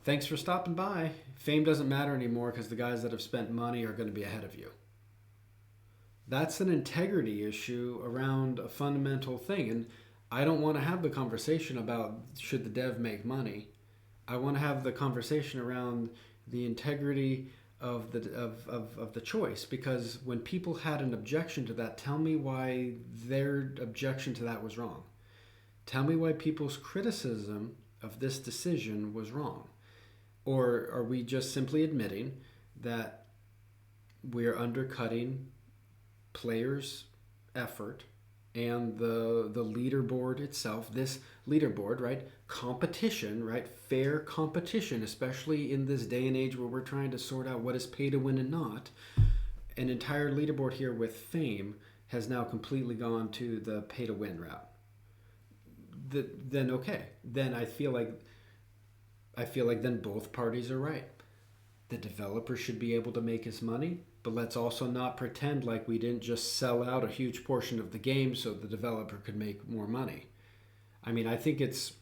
thanks for stopping by. Fame doesn't matter anymore because the guys that have spent money are going to be ahead of you. That's an integrity issue around a fundamental thing. And I don't want to have the conversation about should the dev make money. I want to have the conversation around the integrity of the choice, because when people had an objection to that, tell me why their objection to that was wrong. Tell me why people's criticism of this decision was wrong. Or are we just simply admitting that we're undercutting players' effort and the leaderboard itself, this leaderboard, right? Competition, right? Fair competition, especially in this day and age where we're trying to sort out what is pay to win and not. An entire leaderboard here with fame has now completely gone to the pay to win route. Then okay, then I feel like then both parties are right. The developer should be able to make his money, but let's also not pretend like we didn't just sell out a huge portion of the game so the developer could make more money. I mean, I think it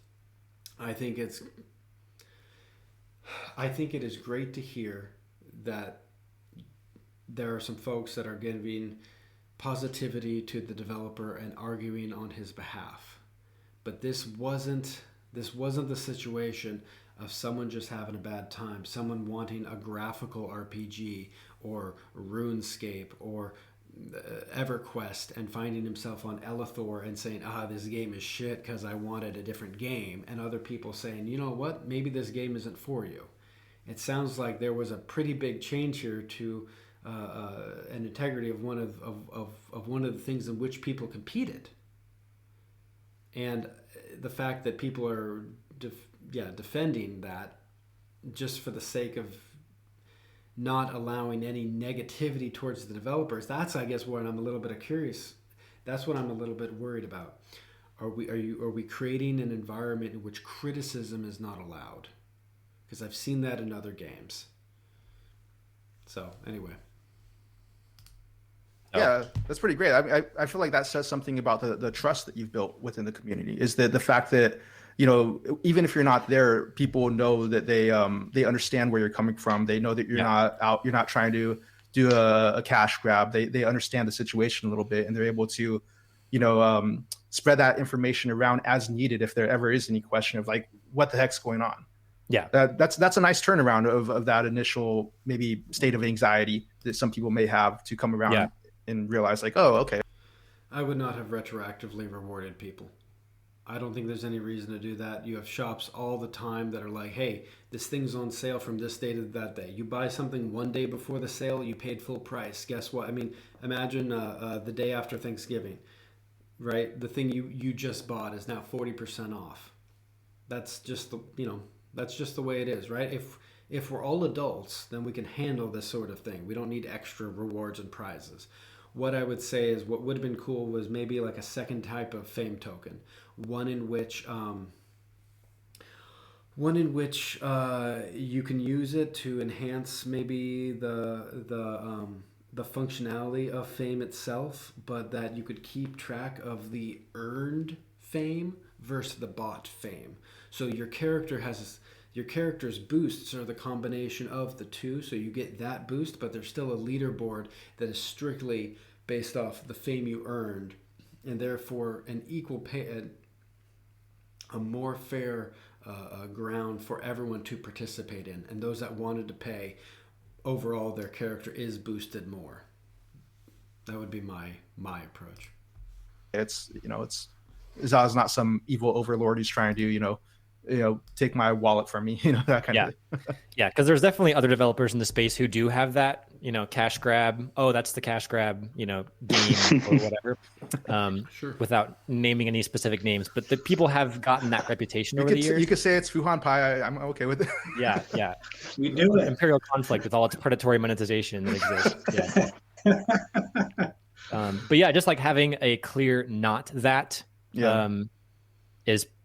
is great to hear that there are some folks that are giving positivity to the developer and arguing on his behalf. But this wasn't the situation of someone just having a bad time, someone wanting a graphical RPG or RuneScape or EverQuest and finding himself on Elithor and saying, this game is shit because I wanted a different game, and other people saying, you know what, maybe this game isn't for you. It sounds like there was a pretty big change here to an integrity of one of the things in which people competed. And the fact that people are defending that just for the sake of not allowing any negativity towards the developers, that's, I guess, what I'm a little bit curious. That's what I'm a little bit worried about. Are we creating an environment in which criticism is not allowed? Because I've seen that in other games. So anyway. Yeah, that's pretty great. I feel like that says something about the trust that you've built within the community, is that the fact that, even if you're not there, people know that they understand where you're coming from. They know that you're not trying to do a cash grab. They understand the situation a little bit, and they're able to, spread that information around as needed if there ever is any question of like, what the heck's going on. Yeah, that's a nice turnaround of that initial maybe state of anxiety that some people may have to come around and realize like, oh, okay. I would not have retroactively rewarded people. I don't think there's any reason to do that. You have shops all the time that are like, hey, this thing's on sale from this day to that day. You buy something one day before the sale, you paid full price. Guess what? I mean, imagine the day after Thanksgiving, right? The thing you just bought is now 40% off. That's just the way it is, right? If we're all adults, then we can handle this sort of thing. We don't need extra rewards and prizes. What I would say is what would have been cool was maybe like a second type of fame token, one in which you can use it to enhance maybe the functionality of fame itself, but that you could keep track of the earned fame versus the bought fame. So your character's boosts are the combination of the two, so you get that boost, but there's still a leaderboard that is strictly based off the fame you earned, and therefore an equal pay, a more fair ground for everyone to participate in. And those that wanted to pay, overall their character is boosted more. That would be my approach. It's Zaz not some evil overlord who's trying to take my wallet from me, that kind of thing. Yeah, because there's definitely other developers in the space who do have that, cash grab. Oh, that's the cash grab, game or whatever. Sure. Without naming any specific names, but the people have gotten that reputation over the years. You could say it's Fuhan Pai. I'm okay with it. Yeah. We do it. Imperial conflict with all its predatory monetization that exists. Yeah. But yeah, just like having a clear not that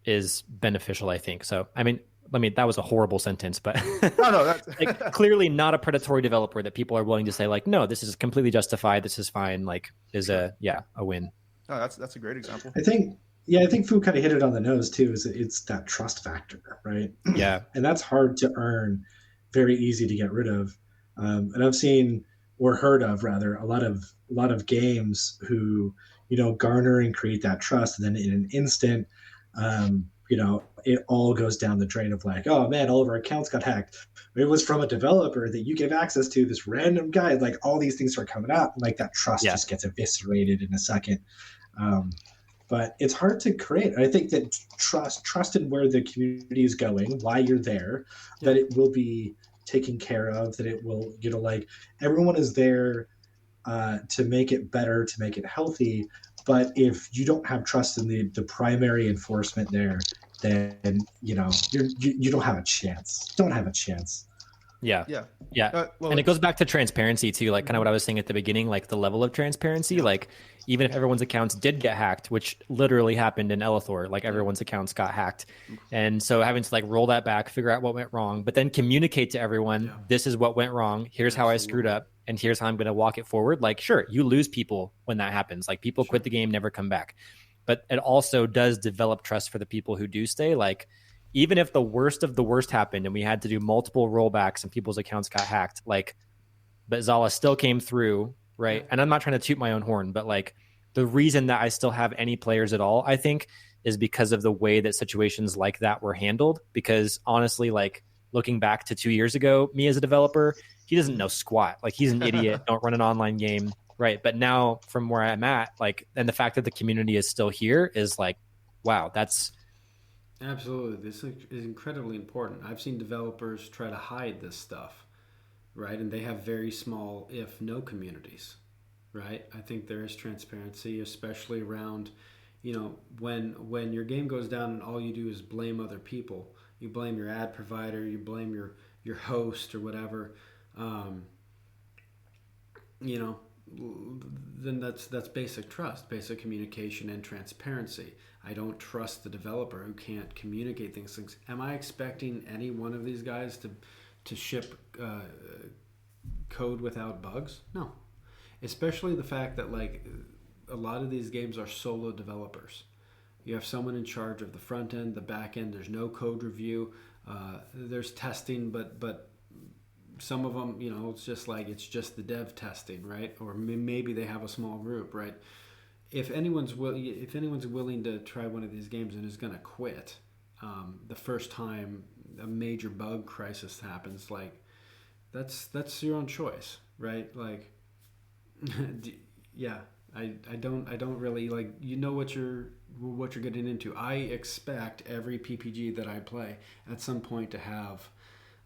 is beneficial, I think. So, I mean, that was a horrible sentence, but no, that's like, clearly not a predatory developer that people are willing to say like, no, this is completely justified. This is fine. Like, is a win. Oh, that's a great example. I think Fu kind of hit it on the nose too. Is it's that trust factor, right? Yeah, and that's hard to earn, very easy to get rid of. And I've seen or heard of rather a lot of games who garner and create that trust, and then in an instant, it all goes down the drain of like, oh man, all of our accounts got hacked. It was from a developer that you gave access to, this random guy. Like all these things start coming out, and like that trust just gets eviscerated in a second. but it's hard to create. I think that trust in where the community is going, why you're there, that it will be taken care of, that it will, like everyone is there to make it better, to make it healthy. But if you don't have trust in the primary enforcement there, then you don't have a chance. Don't have a chance. Yeah. Yeah. Well, and it goes back to transparency too, like kind of what I was saying at the beginning, like the level of transparency, like even if everyone's accounts did get hacked, which literally happened in Elithor, like everyone's accounts got hacked. And so having to like roll that back, figure out what went wrong, but then communicate to everyone, this is what went wrong. Here's how I screwed up. And here's how I'm going to walk it forward. Like, sure, you lose people when that happens. Like people quit the game, never come back. But it also does develop trust for the people who do stay. Like, even if the worst of the worst happened and we had to do multiple rollbacks and people's accounts got hacked, like, but Zala still came through, right? And I'm not trying to toot my own horn, but like the reason that I still have any players at all, I think, is because of the way that situations like that were handled. Because honestly, like looking back to 2 years ago, me as a developer, he doesn't know squat. Like he's an idiot. Don't run an online game, right? But now from where I'm at, like, and the fact that the community is still here is like, wow, that's absolutely, this is incredibly important. I've seen developers try to hide this stuff, right? And they have very small, if no communities, right? I think there is transparency, especially around, when your game goes down and all you do is blame other people. You blame your ad provider, you blame your host or whatever. Then that's basic trust, basic communication and transparency. I don't trust the developer who can't communicate things. Am I expecting any one of these guys to ship code without bugs? No. Especially the fact that like a lot of these games are solo developers. You have someone in charge of the front end, the back end. There's no code review. There's testing, but some of them, it's just the dev testing, right? Or maybe they have a small group, right? If anyone's willing to try one of these games and is going to quit the first time a major bug crisis happens, like that's your own choice, right? Like, yeah, I don't really like, what you're getting into. I expect every PPG that I play at some point to have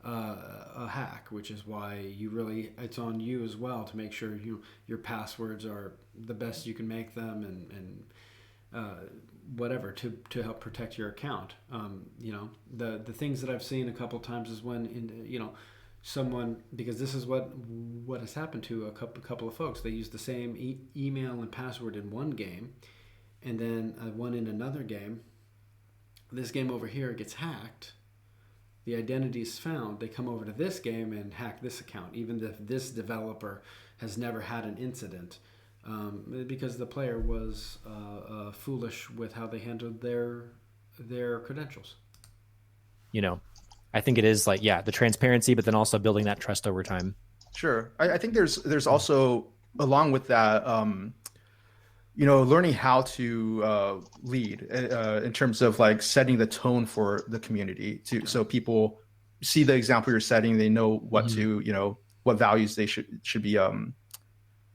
a hack, which is why it's on you as well to make sure your passwords are the best you can make them, and whatever to help protect your account. The things that I've seen a couple times is when someone, because this is what has happened to a couple of folks. They use the same email and password in one game, and then one in another game. This game over here gets hacked. The identity is found. They come over to this game and hack this account, even if this developer has never had an incident, because the player was foolish with how they handled their credentials. I think it is like, the transparency, but then also building that trust over time. Sure. I think there's also, along with that, learning how to lead in terms of like setting the tone for the community so people see the example you're setting, they know what to, what values they should be,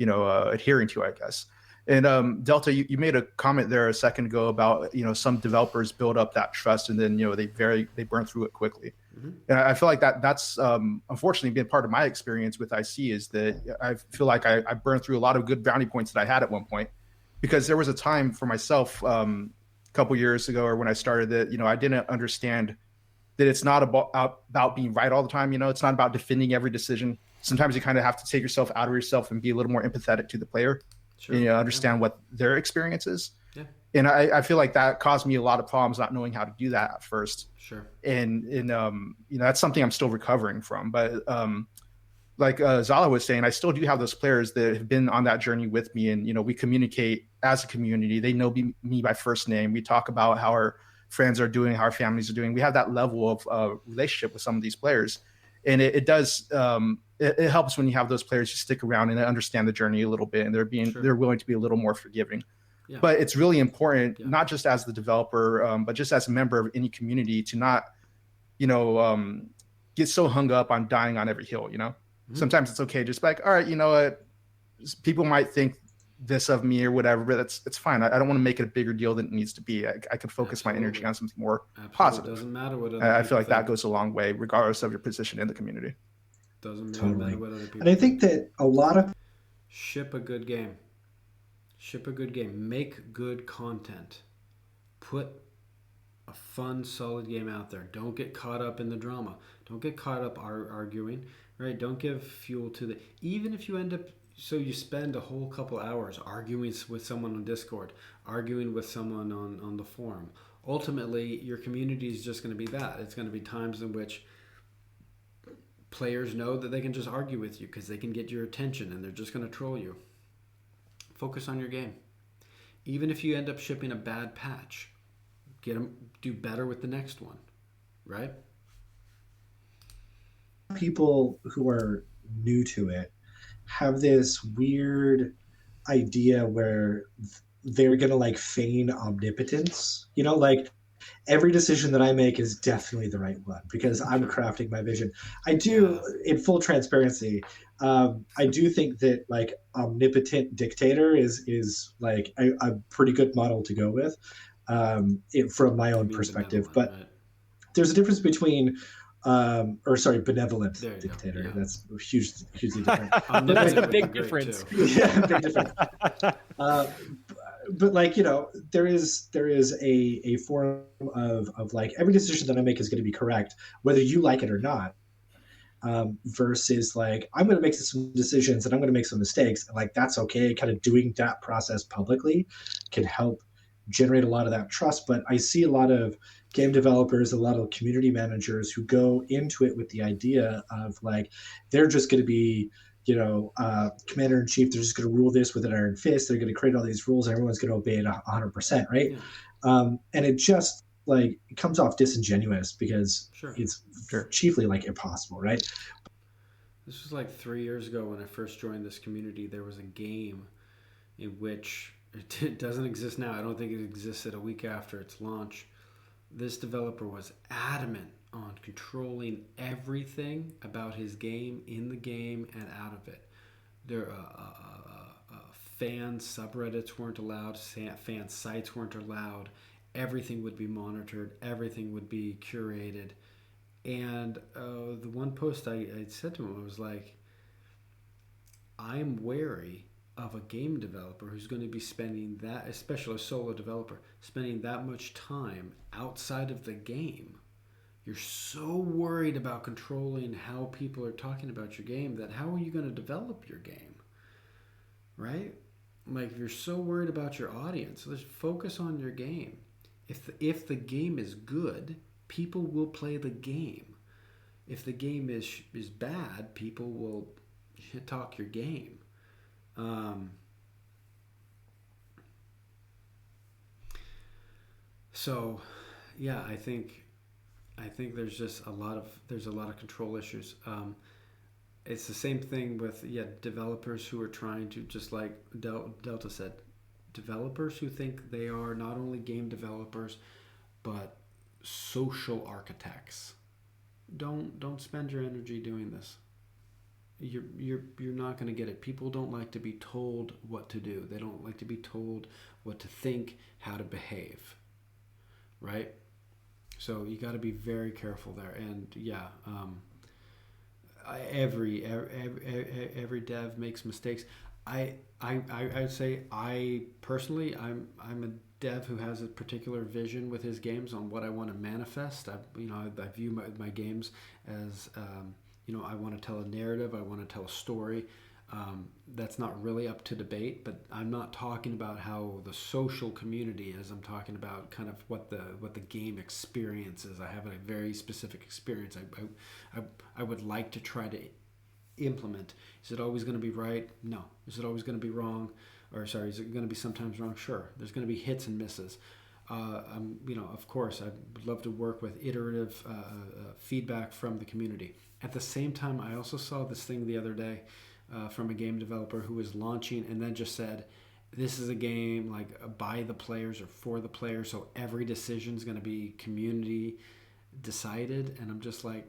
adhering to, I guess. And Delta, you made a comment there a second ago about, some developers build up that trust and then, they burn through it quickly. And I feel like that's unfortunately been part of my experience with IC, is that I feel like I burned through a lot of good bounty points that I had at one point, because there was a time for myself a couple years ago, or when I started, that, I didn't understand that it's not about being right all the time. It's not about defending every decision. Sometimes you kind of have to take yourself out of yourself and be a little more empathetic to the player. Sure. And understand what their experience is. Yeah. And I feel like that caused me a lot of problems, not knowing how to do that at first. Sure. And that's something I'm still recovering from. But like Zala was saying, I still do have those players that have been on that journey with me. And, we communicate as a community. They know me by first name. We talk about how our friends are doing, how our families are doing. We have that level of relationship with some of these players. And it does, it helps when you have those players who stick around and they understand the journey a little bit, and they're willing to be a little more forgiving. Yeah. But it's really important, not just as the developer, but just as a member of any community, to not, get so hung up on dying on every hill. Sometimes it's okay, just like, all right, what, people might think this of me or whatever, but it's fine. I don't want to make it a bigger deal than it needs to be. I could focus my energy on something more positive. Doesn't matter what other I people feel like that think. goes a long way, regardless of your position in the community. Doesn't Totally. matter what other people And I think. think that a lot of Ship a good game. Ship a good game. Make good content. Put a fun, solid game out there. Don't get caught up in the drama. Don't get caught up arguing, right? Don't give fuel to the... Even if you end up... So you spend a whole couple hours arguing with someone on Discord, arguing with someone on the forum. Ultimately, your community is just going to be that. It's going to be times in which players know that they can just argue with you because they can get your attention and they're just going to troll you. Focus on your game. Even if you end up shipping a bad patch, do better with the next one, right? people who are new to it have this weird idea where they're gonna like feign omnipotence, like every decision that I make is definitely the right one because I'm crafting my vision. I do, in full transparency, I do think that like omnipotent dictator is like a pretty good model to go with, from my own perspective. But right? There's a difference between benevolent dictator. Yeah. That's hugely different. That's a big difference. Yeah, big difference. But like, there is a form of like every decision that I make is going to be correct, whether you like it or not. Versus like, I'm going to make some decisions and I'm going to make some mistakes. And like, that's okay. Kind of doing that process publicly can help generate a lot of that trust. But I see a lot of game developers, a lot of community managers who go into it with the idea of like, they're just going to be, commander in chief. They're just going to rule this with an iron fist. They're going to create all these rules and everyone's going to obey it 100%. Right. Yeah. And it just like, it comes off disingenuous because it's chiefly like impossible. Right. This was like 3 years ago when I first joined this community. There was a game in which it doesn't exist now. I don't think it existed a week after its launch. This developer was adamant on controlling everything about his game, in the game and out of it. There, fan subreddits weren't allowed. Fan sites weren't allowed. Everything would be monitored. Everything would be curated. And the one post I said to him, I was like, I'm wary of a game developer who's going to be spending that, especially a solo developer, spending that much time outside of the game. You're so worried about controlling how people are talking about your game that how are you going to develop your game? Right? Like, if you're so worried about your audience, let's focus on your game. If the game is good, people will play the game. If the game is bad, people will talk your game. So, yeah, I think there's just a lot of control issues. It's the same thing with developers who are trying to, just like Delta said, developers who think they are not only game developers but social architects. Don't spend your energy doing this. You're not going to get it. People don't like to be told what to do. They don't like to be told what to think, how to behave. Right? So you got to be very careful there. And every dev makes mistakes. I'd say I personally I'm a dev who has a particular vision with his games on what I want to manifest. I view my games as I want to tell a narrative. I want to tell a story. That's not really up to debate, but I'm not talking about how the social community is. I'm talking about kind of what the game experience is. I have a very specific experience I would like to try to implement. Is it always going to be right? No. Is it always going to be wrong? Is it going to be sometimes wrong? Sure. There's going to be hits and misses. Of course, I'd love to work with iterative feedback from the community. At the same time, I also saw this thing the other day from a game developer who was launching and then just said, this is a game like by the players or for the players, so every decision is going to be community decided. And I'm just like,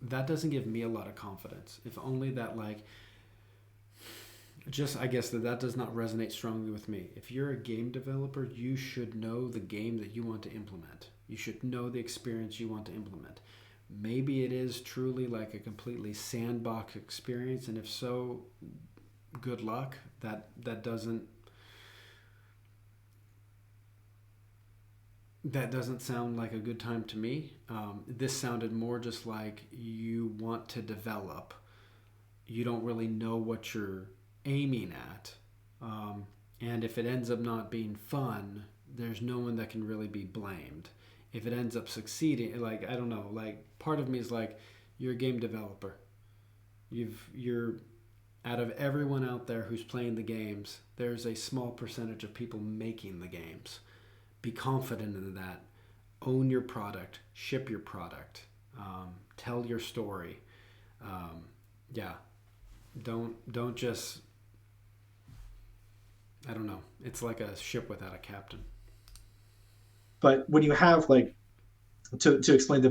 that doesn't give me a lot of confidence. If only that, like, just I guess that does not resonate strongly with me. If you're a game developer, you should know the game that you want to implement. You should know the experience you want to implement. Maybe it is truly like a completely sandbox experience, and if so, good luck. That doesn't sound like a good time to me. This sounded more just like you want to develop. You don't really know what you're aiming at. And if it ends up not being fun, there's no one that can really be blamed. If it ends up succeeding, like, I don't know, like, part of me is like, you're a game developer. You're out of everyone out there who's playing the games, there's a small percentage of people making the games. Be confident in that. Own your product. Ship your product. Tell your story. Yeah. Don't just. I don't know. It's like a ship without a captain. But when you have like to explain the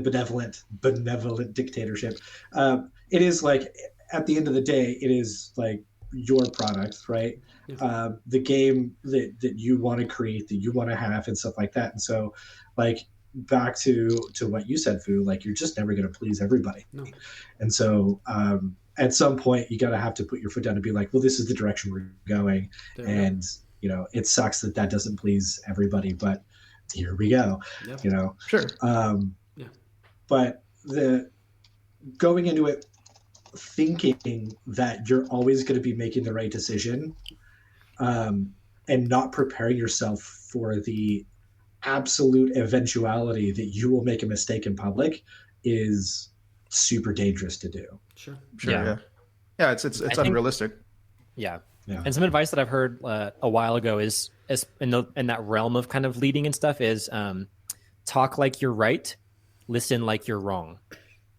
benevolent dictatorship, it is like at the end of the day, it is like your product, right? Yeah. The game that you want to create, that you want to have, and stuff like that. And so, like back to what you said, Fu, like you're just never going to please everybody. No. And so, at some point, you got to have to put your foot down and be like, well, this is the direction we're going, and you know, it sucks that doesn't please everybody, but here we go. Yep. You know, Sure. Yeah. But the going into it thinking that you're always going to be making the right decision, and not preparing yourself for the absolute eventuality that you will make a mistake in public is super dangerous to do. Sure. Yeah. It's unrealistic. Yeah. Yeah. And some advice that I've heard a while ago is in that realm of kind of leading and stuff is talk like you're right, listen like you're wrong.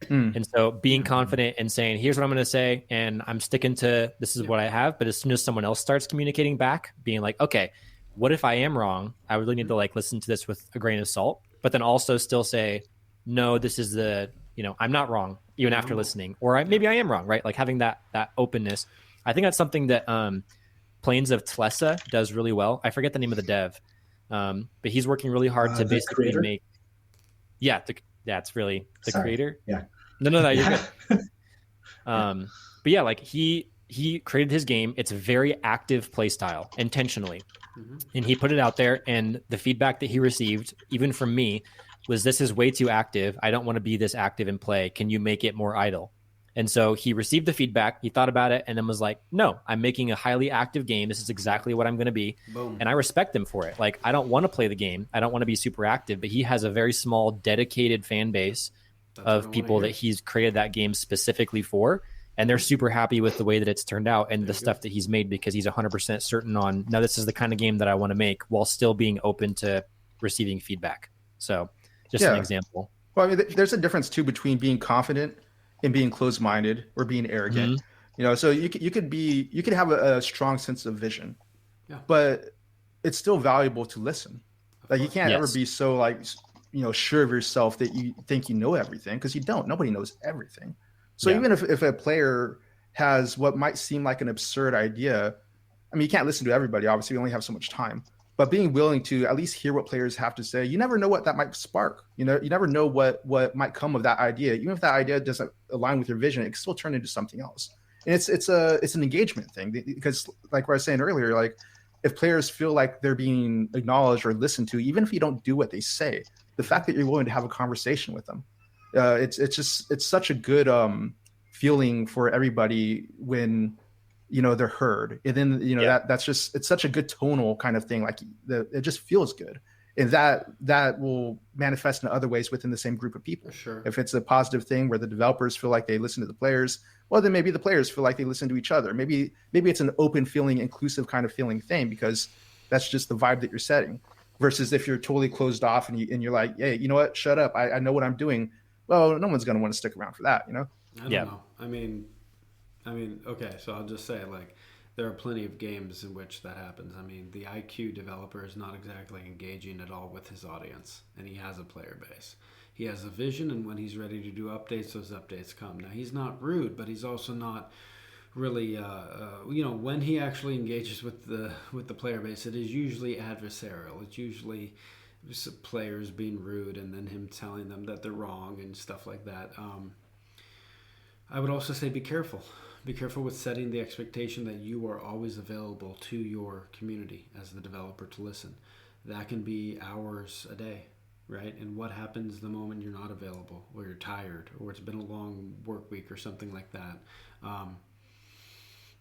And so being confident and saying, here's what I'm going to say, and I'm sticking to this is what I have. But as soon as someone else starts communicating back, being like, okay, what if I am wrong? I really need to like listen to this with a grain of salt, but then also still say, no, this is I'm not wrong even after listening, or maybe I am wrong, right? Like having that openness. I think that's something that Plains of Tlessa does really well. I forget the name of the dev, but he's working really hard to basically make. Yeah, it's really the creator. Yeah. No, you're good. But yeah, like he created his game. It's a very active play style intentionally, and he put it out there. And the feedback that he received, even from me, was this is way too active. I don't want to be this active in play. Can you make it more idle? And so he received the feedback, he thought about it, and then was like, no, I'm making a highly active game. This is exactly what I'm going to be. Boom. And I respect him for it. Like, I don't want to play the game. I don't want to be super active, but he has a very small, dedicated fan base of people that he's created that game specifically for. And they're super happy with the way that it's turned out and the stuff that he's made because he's 100% certain on, now this is the kind of game that I want to make while still being open to receiving feedback. So just an example. Well, I mean, there's a difference too between being confident and being closed-minded or being arrogant. You know, so you could have a strong sense of vision, but it's still valuable to listen. Like you can't ever be so like, sure of yourself that you think you know everything, because you don't. Nobody knows everything. So even if a player has what might seem like an absurd idea, I mean, you can't listen to everybody. Obviously, we only have so much time. But being willing to at least hear what players have to say, you never know what that might spark. You never know what might come of that idea. Even if that idea doesn't align with your vision, it can still turn into something else. And it's an engagement thing, because like what I was saying earlier, like if players feel like they're being acknowledged or listened to, even if you don't do what they say, the fact that you're willing to have a conversation with them, it's such a good feeling for everybody when they're heard. And then that's just, it's such a good tonal kind of thing. Like it just feels good, and that will manifest in other ways within the same group of people. Sure. If it's a positive thing where the developers feel like they listen to the players, well, then maybe the players feel like they listen to each other. Maybe it's an open feeling, inclusive kind of feeling thing, because that's just the vibe that you're setting. Versus if you're totally closed off and you're like, hey, you know what, shut up, I know what I'm doing. Well, no one's going to want to stick around for that, I don't know. I mean, okay, so I'll just say, like, there are plenty of games in which that happens. I mean, the IQ developer is not exactly engaging at all with his audience, and he has a player base. He has a vision, and when he's ready to do updates, those updates come. Now, he's not rude, but he's also not really, when he actually engages with the player base, it is usually adversarial. It's usually players being rude and then him telling them that they're wrong and stuff like that. I would also say be careful. Be careful with setting the expectation that you are always available to your community as the developer to listen. That can be hours a day, right? And what happens the moment you're not available, or you're tired, or it's been a long work week, or something like that?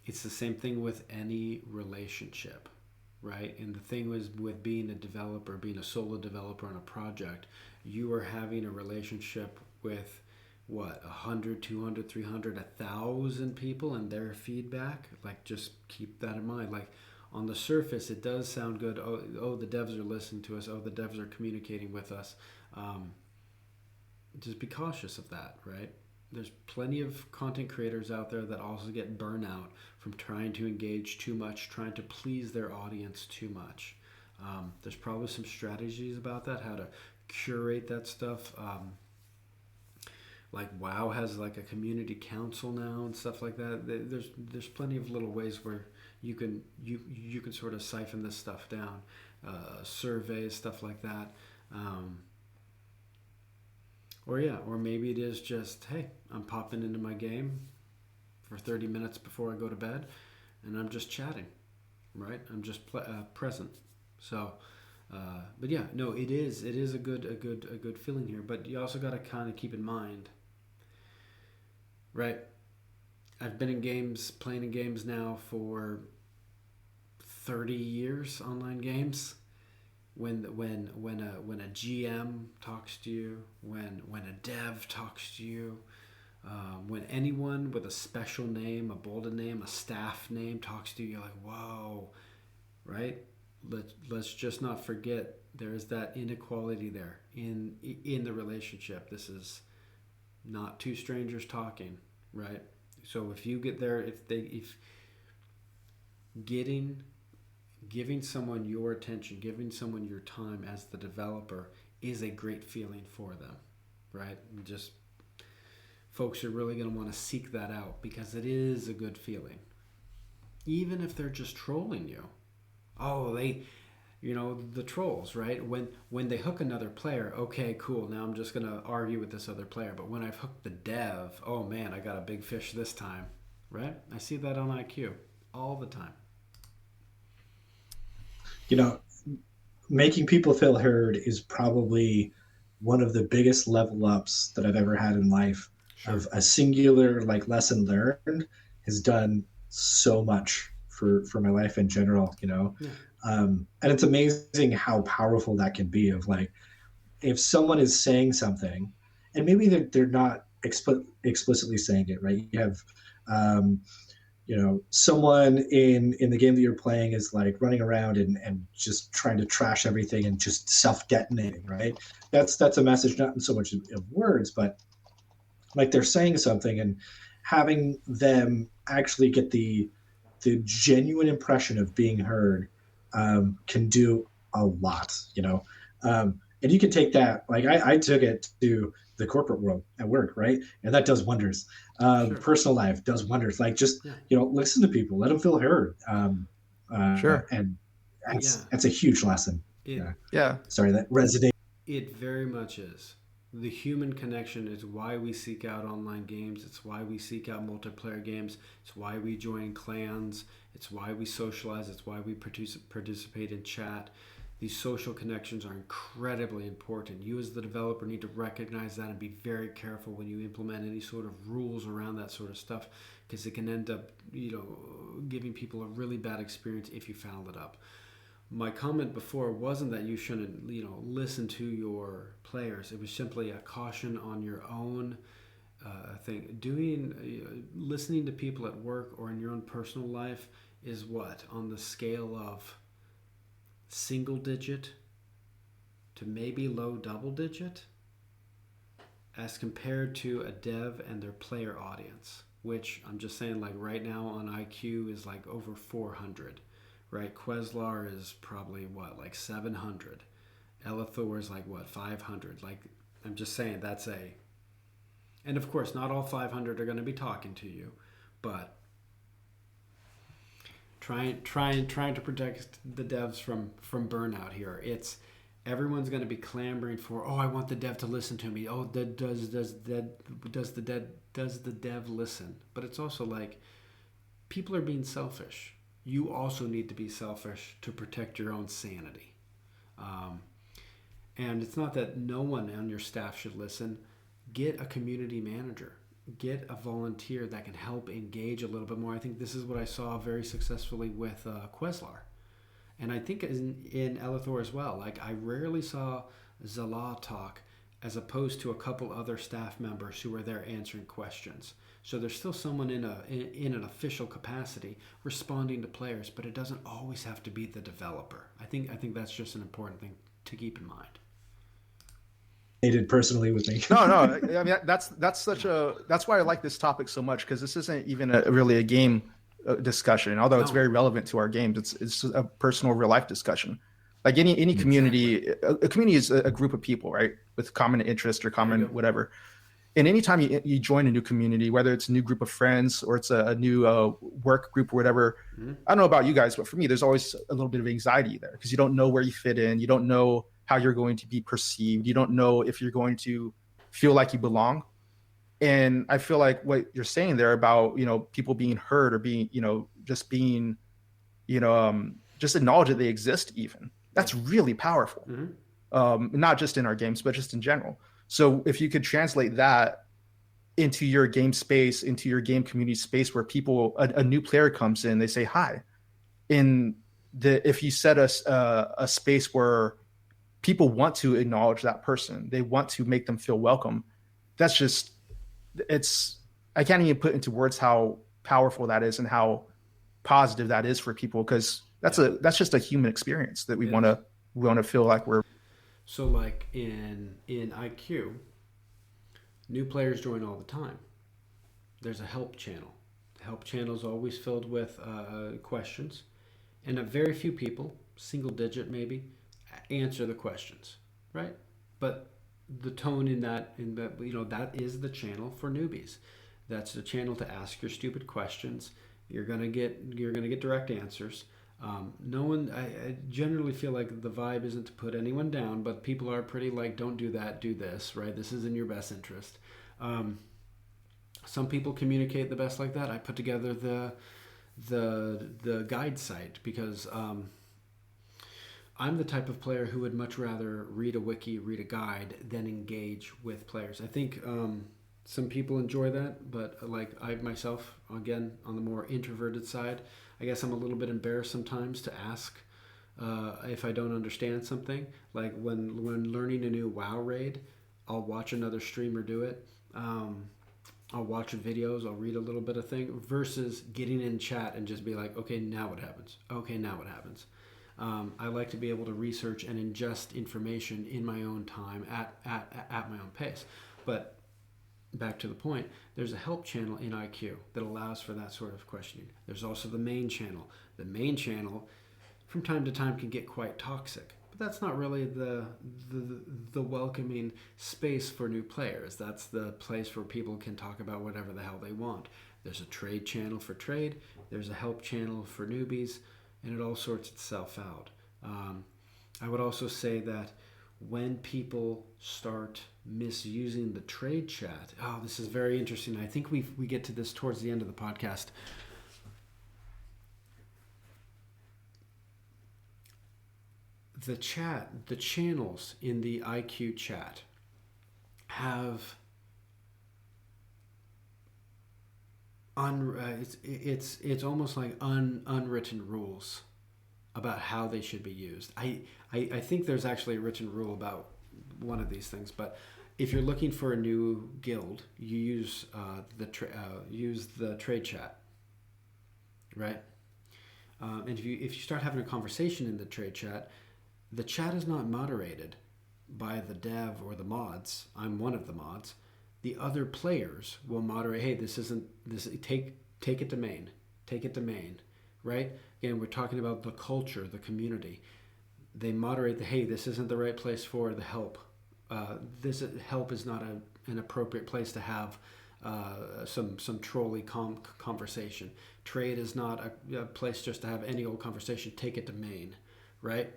It's the same thing with any relationship, right? And the thing was with being a developer, being a solo developer on a project, you are having a relationship with what, 100, 200, 300, 1,000 people and their feedback. Like, just keep that in mind. Like, on the surface, it does sound good. Oh, the devs are listening to us. Oh, the devs are communicating with us. Just be cautious of that, right? There's plenty of content creators out there that also get burnout from trying to engage too much, trying to please their audience too much. There's probably some strategies about that, how to curate that stuff. Like WoW has like a community council now and stuff like that. There's plenty of little ways where you can sort of siphon this stuff down, surveys, stuff like that. Or maybe it is just, hey, I'm popping into my game for 30 minutes before I go to bed, and I'm just chatting, right? I'm just present. So, but yeah, no, it is a good feeling here. But you also got to kind of keep in mind, right? I've been in games, playing in games now for 30 years, online games. When a GM talks to you, when a dev talks to you, when anyone with a special name, a bolded name, a staff name talks to you, you're like, whoa, right? Let's just not forget there is that inequality there in the relationship. This is not two strangers talking, right? So if you get there, if giving someone your attention, giving someone your time as the developer is a great feeling for them, right? And just folks are really going to want to seek that out because it is a good feeling. Even if they're just trolling you. Oh, the trolls, right? When they hook another player, okay, cool. Now I'm just going to argue with this other player. But when I've hooked the dev, oh man, I got a big fish this time, right? I see that on IQ all the time. Making people feel heard is probably one of the biggest level ups that I've ever had in life. Sure. Of a singular lesson learned has done so much for my life in general, Yeah. And it's amazing how powerful that can be of if someone is saying something and maybe they're not explicitly saying it, right? You have someone in the game that you're playing is running around and just trying to trash everything and just self-detonating, right? That's a message, not in so much of words, but they're saying something, and having them actually get the genuine impression of being heard can do a lot, and you can take that, I took it to the corporate world at work, right? And that does wonders. Sure. Personal life does wonders. Listen to people, let them feel heard. Sure. And that's a huge lesson. Yeah. Sorry, that resonates. It very much is. The human connection is why we seek out online games. It's why we seek out multiplayer games. It's why we join clans. It's why we socialize. It's why we participate in chat. These social connections are incredibly important. You as the developer need to recognize that and be very careful when you implement any sort of rules around that sort of stuff, because it can end up, giving people a really bad experience if you foul it up. My comment before wasn't that you shouldn't, listen to your players. It was simply a caution on your own thing. Listening to people at work or in your own personal life is what? On the scale of single digit to maybe low double digit as compared to a dev and their player audience, which I'm just saying, right now on IQ is over 400, right? Queslar is probably 700. Elithor is 500. I'm just saying and of course not all 500 are going to be talking to you, but trying to protect the devs from burnout here. It's everyone's going to be clamoring for, oh, I want the dev to listen to me. Oh, does the dev listen? But it's also like people are being selfish. You also need to be selfish to protect your own sanity. And it's not that no one on your staff should listen. Get a community manager. Get a volunteer that can help engage a little bit more. I think this is what I saw very successfully with Queslar. And I think in Elithor as well. Like, I rarely saw Zala talk as opposed to a couple other staff members who were there answering questions. So there's still someone in an official capacity responding to players, but it doesn't always have to be the developer. I think that's just an important thing to keep in mind. Did personally with me. No. I mean, that's why I like this topic so much, because this isn't even really a game discussion. Although it's very relevant to our games, it's a personal, real life discussion. Like any community, a community is a group of people, right, with common interest or common whatever. And anytime you join a new community, whether it's a new group of friends or it's a new work group or whatever, I don't know about you guys, but for me, there's always a little bit of anxiety there because you don't know where you fit in. You don't know how you're going to be perceived. You don't know if you're going to feel like you belong. And I feel like what you're saying there about, people being heard or being, just being, just acknowledge that they exist even. That's really powerful. Not just in our games, but just in general. So if you could translate that into your game space, into your game community space where people, a new player comes in, they say hi. If you set a space where people want to acknowledge that person, they want to make them feel welcome. That's just, I can't even put into words how powerful that is and how positive that is for people, because that's just a human experience that we want to feel like we're. So like in IQ, new players join all the time. There's a help channel. The help channel is always filled with questions, and a very few people, single digit maybe, answer the questions, right? But the tone in that that is the channel for newbies. That's the channel to ask your stupid questions. You're gonna get direct answers. No one. I generally feel like the vibe isn't to put anyone down, but people are pretty like, don't do that, do this, right? This is in your best interest. Some people communicate the best like that. I put together the guide site because I'm the type of player who would much rather read a wiki, read a guide, than engage with players. I think some people enjoy that, but like I myself, again, on the more introverted side, I guess I'm a little bit embarrassed sometimes to ask if I don't understand something. Like when learning a new WoW raid, I'll watch another streamer do it. I'll watch videos, I'll read a little bit of thing, versus getting in chat and just be like, okay, now what happens? Okay, now what happens? I like to be able to research and ingest information in my own time at my own pace. But back to the point, there's a help channel in IQ that allows for that sort of questioning. There's also the main channel. The main channel from time to time can get quite toxic, but that's not really the welcoming space for new players. That's the place where people can talk about whatever the hell they want. There's a trade channel for trade. There's a help channel for newbies. And it all sorts itself out. I would also say that when people start misusing the trade chat, this is very interesting. I think we get to this towards the end of the podcast. The channels in the IQ chat have it's almost like unwritten rules about how they should be used. I think there's actually a written rule about one of these things, but if you're looking for a new guild, you use the trade chat, right? And if you start having a conversation in the trade chat, the chat is not moderated by the dev or the mods. I'm one of the mods. The other players will moderate. Hey, this isn't this. Take it to main. Take it to main. Right? Again, we're talking about the culture, the community. They moderate the. Hey, this isn't the right place for the help. This help is not an appropriate place to have some trolly conversation. Trade is not a place just to have any old conversation. Take it to Maine, right?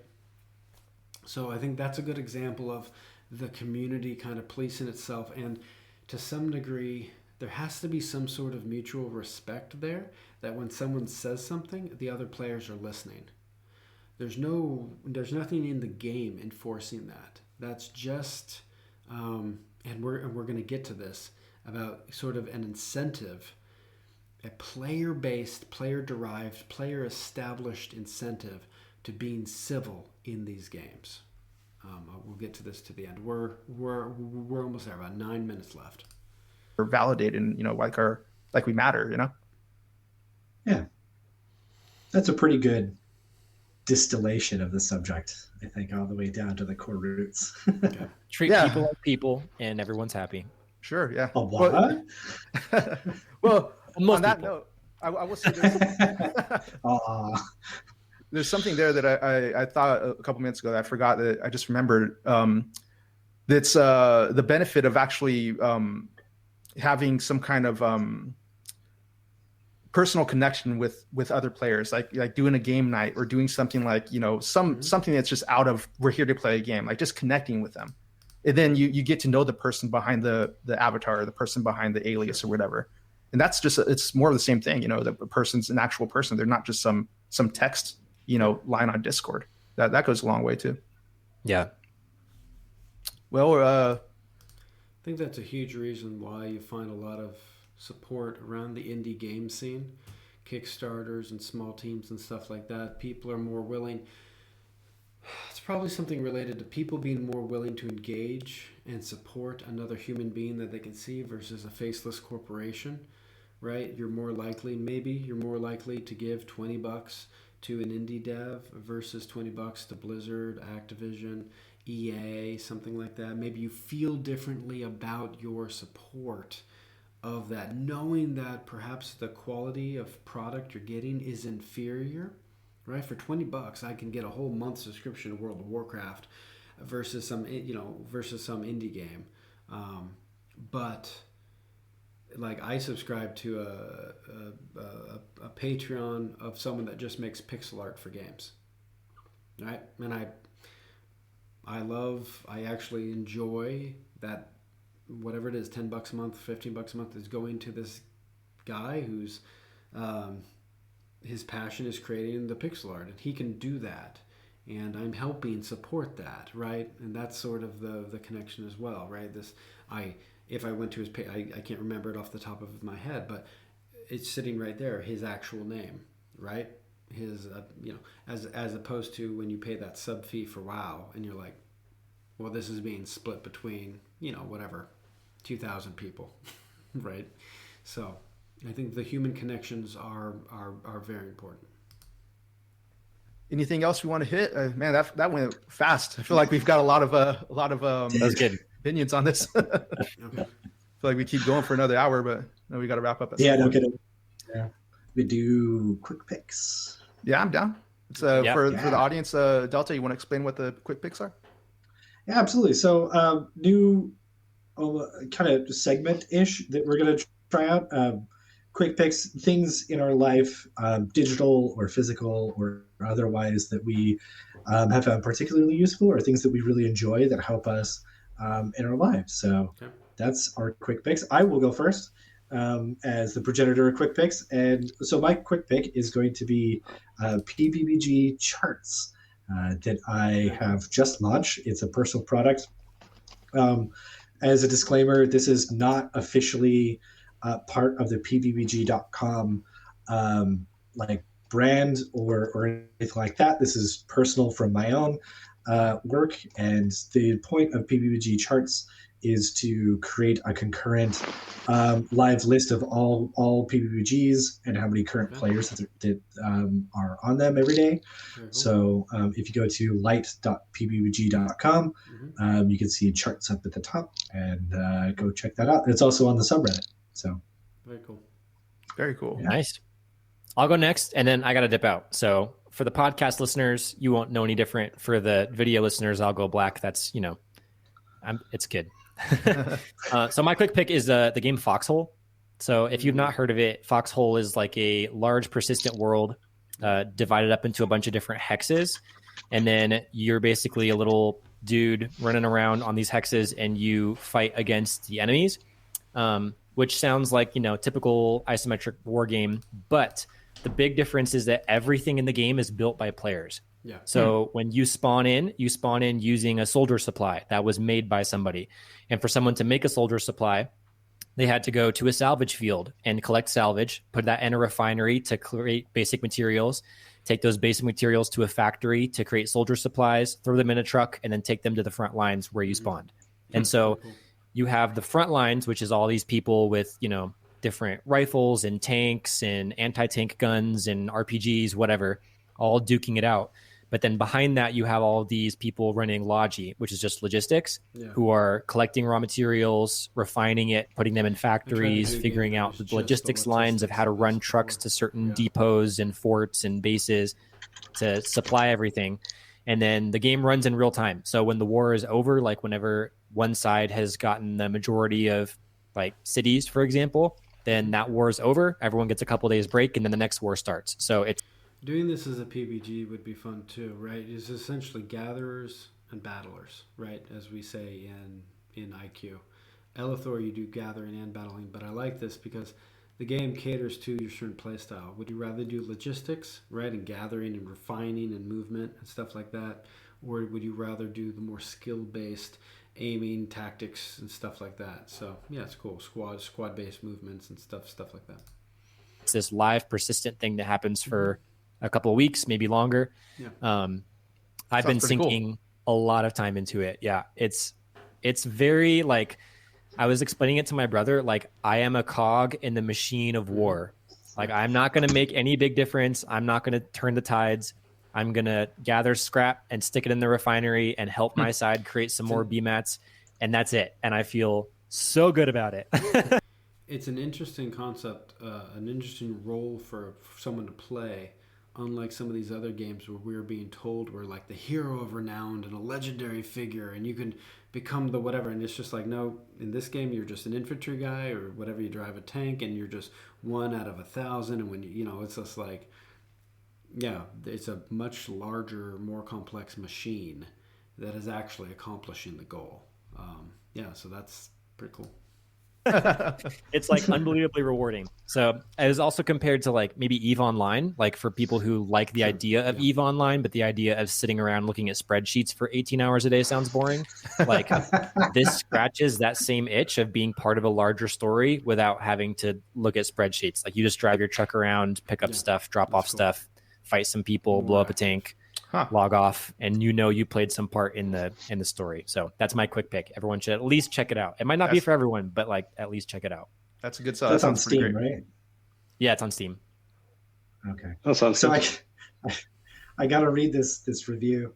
So I think that's a good example of the community kind of policing itself, and to some degree, there has to be some sort of mutual respect there, that when someone says something, the other players are listening. There's nothing in the game enforcing that. That's just, and we're going to get to this, about sort of an incentive, a player-based, player-derived, player-established incentive to being civil in these games. We'll get to this to the end. We're almost there. About 9 minutes left. We're validated, and like we matter. Yeah, that's a pretty good distillation of the subject, I think, all the way down to the core roots. Okay. Treat people like people, and everyone's happy. Sure. Yeah. A what? Well, Most on that people. note, I will say there's something there that I thought a couple minutes ago that I forgot, that I just remembered. That's the benefit of actually having some kind of personal connection with other players, like doing a game night, or doing something like, something that's just out of, we're here to play a game, like just connecting with them. And then you get to know the person behind the avatar, or the person behind the alias, or whatever. And that's just, it's more of the same thing, the person's an actual person. They're not just some text, line on Discord. That goes a long way too. Yeah. Well, I think that's a huge reason why you find a lot of support around the indie game scene, Kickstarters and small teams and stuff like that. People are more willing. It's probably something related to people being more willing to engage and support another human being that they can see versus a faceless corporation, right? You're more likely to give $20 to an indie dev versus $20 to Blizzard, Activision, EA, something like that. Maybe you feel differently about your support of that, knowing that perhaps the quality of product you're getting is inferior, right? For $20, I can get a whole month subscription to World of Warcraft versus some indie game. But like, I subscribe to a Patreon of someone that just makes pixel art for games, right? And I actually enjoy that. Whatever it is, $10 a month, $15 a month is going to this guy who's his passion is creating the pixel art, and he can do that, and I'm helping support that, right? And that's sort of the connection as well, right? If I went to his page, I can't remember it off the top of my head, but it's sitting right there, his actual name, right? His as opposed to when you pay that sub fee for WoW, and you're like, well, this is being split between whatever, 2,000 people, right? So I think the human connections are very important. Anything else we want to hit? Man, that went fast. I feel like we've got a lot of That was good. opinions on this. I Okay. feel like we keep going for another hour, but no, we got to wrap up. Yeah, no kidding. Yeah, we do quick picks. Yeah, I'm down. It's for the audience. Delta, you want to explain what the quick picks are? Yeah, absolutely. So new kind of segment-ish that we're going to try out. Quick picks, things in our life, digital or physical or otherwise, that we have found particularly useful, or things that we really enjoy that help us in our lives. So that's our quick picks. I will go first as the progenitor of quick picks. And so my quick pick is going to be PBBG charts that I have just launched. It's a personal product. As a disclaimer, this is not officially part of the PBBG.com like brand or anything like that. This is personal from my own work, and the point of PBBG charts is to create a concurrent live list of all PBBGs and how many current players that are on them every day. So if you go to light.pbbg.com, you can see charts up at the top, and go check that out. It's also on the subreddit. So very cool. Very cool. Yeah. Nice. I'll go next, and then I got to dip out. So for the podcast listeners, you won't know any different. For the video listeners, I'll go black. That's, it's good. So my quick pick is the game Foxhole. So if you've not heard of it, Foxhole is like a large persistent world divided up into a bunch of different hexes. And then you're basically a little dude running around on these hexes and you fight against the enemies, which sounds like, typical isometric war game. But the big difference is that everything in the game is built by players. Yeah. So when you spawn in using a soldier supply that was made by somebody. And for someone to make a soldier supply, they had to go to a salvage field and collect salvage, put that in a refinery to create basic materials, take those basic materials to a factory to create soldier supplies, throw them in a truck, and then take them to the front lines where you spawned. And so you have the front lines, which is all these people with, different rifles and tanks and anti-tank guns and RPGs, whatever, all duking it out. But then behind that, you have all these people running logi, which is just logistics, who are collecting raw materials, refining it, putting them in factories, figuring out the logistics lines of how to run trucks to certain depots and forts and bases to supply everything. And then the game runs in real time. So when the war is over, like whenever one side has gotten the majority of like cities, for example, then that war is over. Everyone gets a couple days break, and then the next war starts. So it's doing this as a PBG would be fun too, right? It's essentially gatherers and battlers, right? As we say in IQ. Elithor, you do gathering and battling, but I like this because the game caters to your certain playstyle. Would you rather do logistics, right, and gathering and refining and movement and stuff like that? Or would you rather do the more skill-based aiming, tactics, and stuff like that? So, yeah, it's cool. Squad-based movements and stuff like that. It's this live, persistent thing that happens for a couple of weeks, maybe longer. I've been sinking a lot of time into it. Yeah, it's very like, I was explaining it to my brother, like I am a cog in the machine of war. Like I'm not going to make any big difference. I'm not going to turn the tides. I'm going to gather scrap and stick it in the refinery and help my side create some more BMATs. And that's it. And I feel so good about it. It's an interesting concept, an interesting role for someone to play. Unlike some of these other games where we're being told we're like the hero of renown and a legendary figure and you can become the whatever, and it's just like, no, in this game you're just an infantry guy or whatever, you drive a tank and you're just 1 out of 1,000, and when it's just like, yeah, it's a much larger, more complex machine that is actually accomplishing the goal. So that's pretty cool. It's like unbelievably rewarding. So it was also compared to like maybe EVE Online, like for people who like the idea of EVE Online, but the idea of sitting around looking at spreadsheets for 18 hours a day sounds boring. Like this scratches that same itch of being part of a larger story without having to look at spreadsheets. Like you just drive your truck around, pick up stuff, drop off stuff, fight some people, blow up a tank, log off, and you played some part in the story. So that's my quick pick. Everyone should at least check it out. It might not be for everyone, but like at least check it out. That's a good song. That's on Steam, right? Yeah, it's on Steam. Okay. That sounds so good. I got to read this review.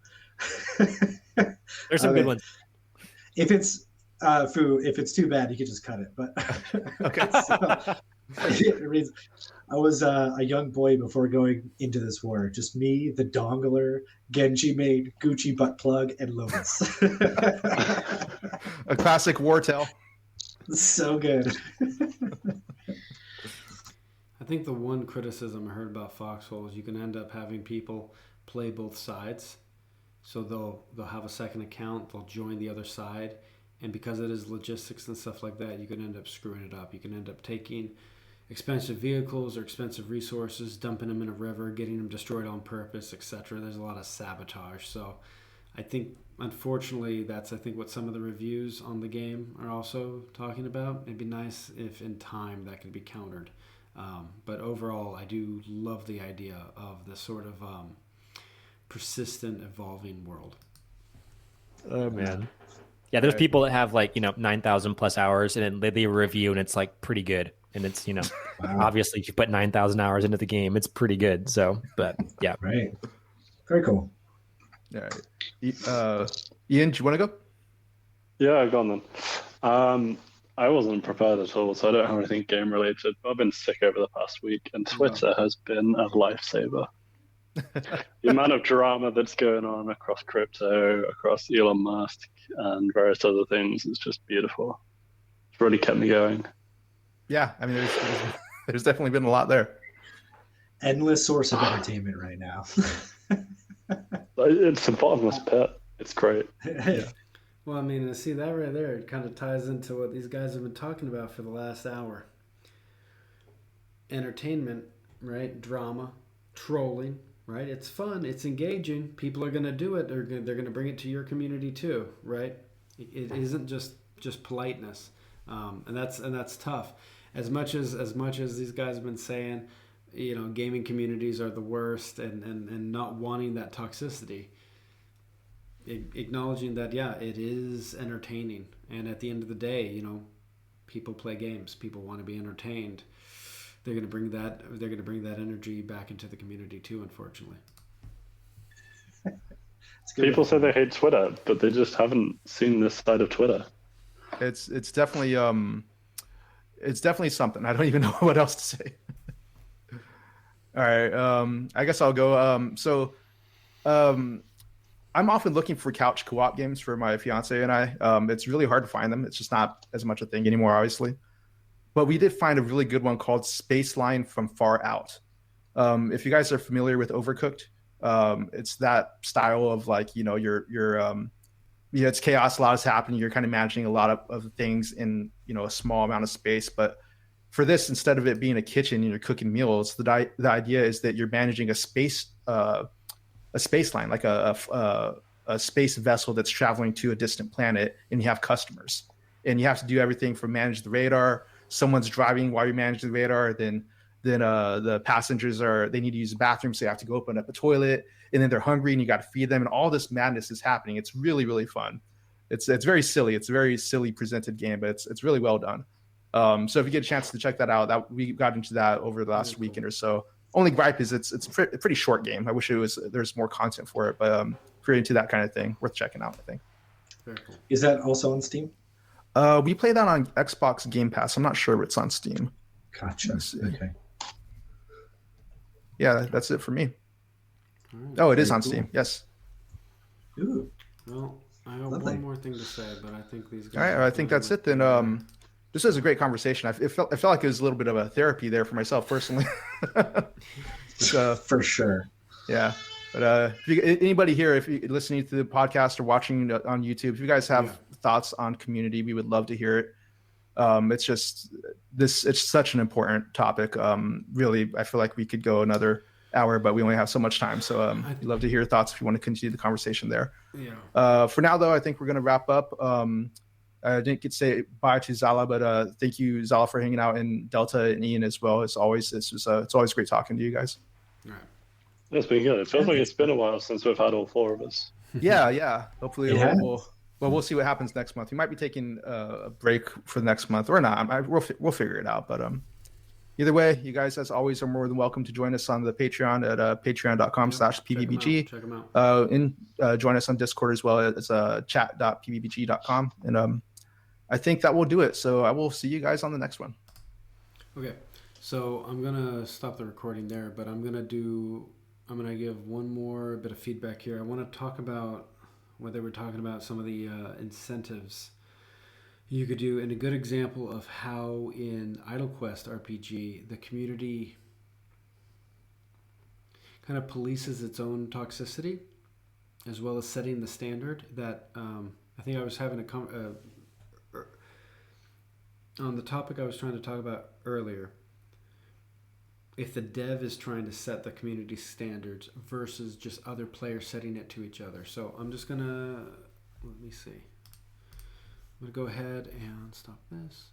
There's some good ones. If it's if it's too bad, you can just cut it. But okay. So, it reads, I was a young boy before going into this war. Just me, the dongler, Genji maid, Gucci butt plug, and Lotus. A classic war tale. So good. I think the one criticism I heard about Foxhole is you can end up having people play both sides. So they'll have a second account, they'll join the other side, and because it is logistics and stuff like that, you can end up screwing it up. You can end up taking expensive vehicles or expensive resources, dumping them in a river, getting them destroyed on purpose, etc. There's a lot of sabotage. So I think, unfortunately, that's what some of the reviews on the game are also talking about. It'd be nice if in time that could be countered. But overall, I do love the idea of this sort of persistent, evolving world. Oh, man. Yeah, there's people that have 9,000 plus hours, and then they review, and it's like pretty good. And it's, wow. Obviously, if you put 9,000 hours into the game, it's pretty good. So, but yeah. Right. Very cool. All right. Ian, do you want to go? Yeah, go on then. I wasn't prepared at all, so I don't have anything game related. I've been sick over the past week, and Twitter has been a lifesaver. The amount of drama that's going on across crypto, across Elon Musk, and various other things is just beautiful. It's really kept me going. Yeah, I mean, there's definitely been a lot there. Endless source of entertainment right now. It's a bottomless pit. It's great. Yeah. Well, I mean, see that right there, it kind of ties into what these guys have been talking about for the last hour. Entertainment, right? Drama, trolling, right? It's fun, it's engaging. People are going to do it. They're going to bring it to your community too, right? It isn't just politeness, and that's tough. As much as these guys have been saying, gaming communities are the worst, and not wanting that toxicity. Acknowledging that, yeah, it is entertaining, and at the end of the day, people play games. People want to be entertained. They're going to bring that. They're going to bring that energy back into the community too. Unfortunately, People say they hate Twitter, but they just haven't seen this side of Twitter. It's definitely something. I don't even know what else to say. All right. I guess I'll go. I'm often looking for couch co-op games for my fiance and I. It's really hard to find them. It's just not as much a thing anymore, obviously. But we did find a really good one called Spaceline from Far Out. If you guys are familiar with Overcooked, it's that style of like, it's chaos, a lot is happening. You're kind of managing a lot of things in, a small amount of space. But for this, instead of it being a kitchen and you're cooking meals, the idea is that you're managing a space line, like a space vessel that's traveling to a distant planet, and you have customers, and you have to do everything from manage the radar. Someone's driving while you're managing the radar. Then the passengers they need to use the bathroom, so you have to go open up a toilet, and then they're hungry and you got to feed them, and all this madness is happening. It's really, really fun. It's very silly. It's a very silly presented game, but it's really well done. So if you get a chance to check that out, we got into that over the last weekend or so. Only gripe is it's a pretty short game. I wish there's more content for it, but if you're into that kind of thing, worth checking out, I think. very cool. Is that also on Steam? We play that on Xbox Game Pass. I'm not sure if it's on Steam. Gotcha. Okay. Yeah, that's it for me. Right. Oh, it is on cool. Steam. Yes. Ooh. Well, I have Lovely. one more thing to say, but I think these guys. All right. I think that's it then. This was a great conversation. I felt like it was a little bit of a therapy there for myself personally. For sure. Yeah. But anybody here, if you're listening to the podcast or watching on YouTube, if you guys have thoughts on community, we would love to hear it. It's such an important topic. Really, I feel like we could go another hour, but we only have so much time. So I'd love to hear your thoughts if you want to continue the conversation there. Yeah. For now, though, I think we're going to wrap up. I didn't get to say bye to Zala, but thank you, Zala, for hanging out, and Delta and Ian as well. As always, it's always great talking to you guys. All right. That's been good. It feels like it's been a while since we've had all four of us. Yeah. Hopefully, Yeah. we'll see what happens next month. We might be taking a break for the next month or not. We'll figure it out. But either way, you guys, as always, are more than welcome to join us on the Patreon at patreon.com/PBBG. Check them out. And join us on Discord as well as chat.pbbg.com. And I think that will do it. So I will see you guys on the next one. Okay, so I'm gonna stop the recording there, but I'm gonna give one more bit of feedback here. I want to talk about whether we're talking about some of the incentives you could do, and a good example of how in IdleQuest RPG the community kind of polices its own toxicity, as well as setting the standard that I think I was having on the topic I was trying to talk about earlier. If the dev is trying to set the community standards versus just other players setting it to each other. So I'm just gonna, let me see. I'm gonna go ahead and stop this.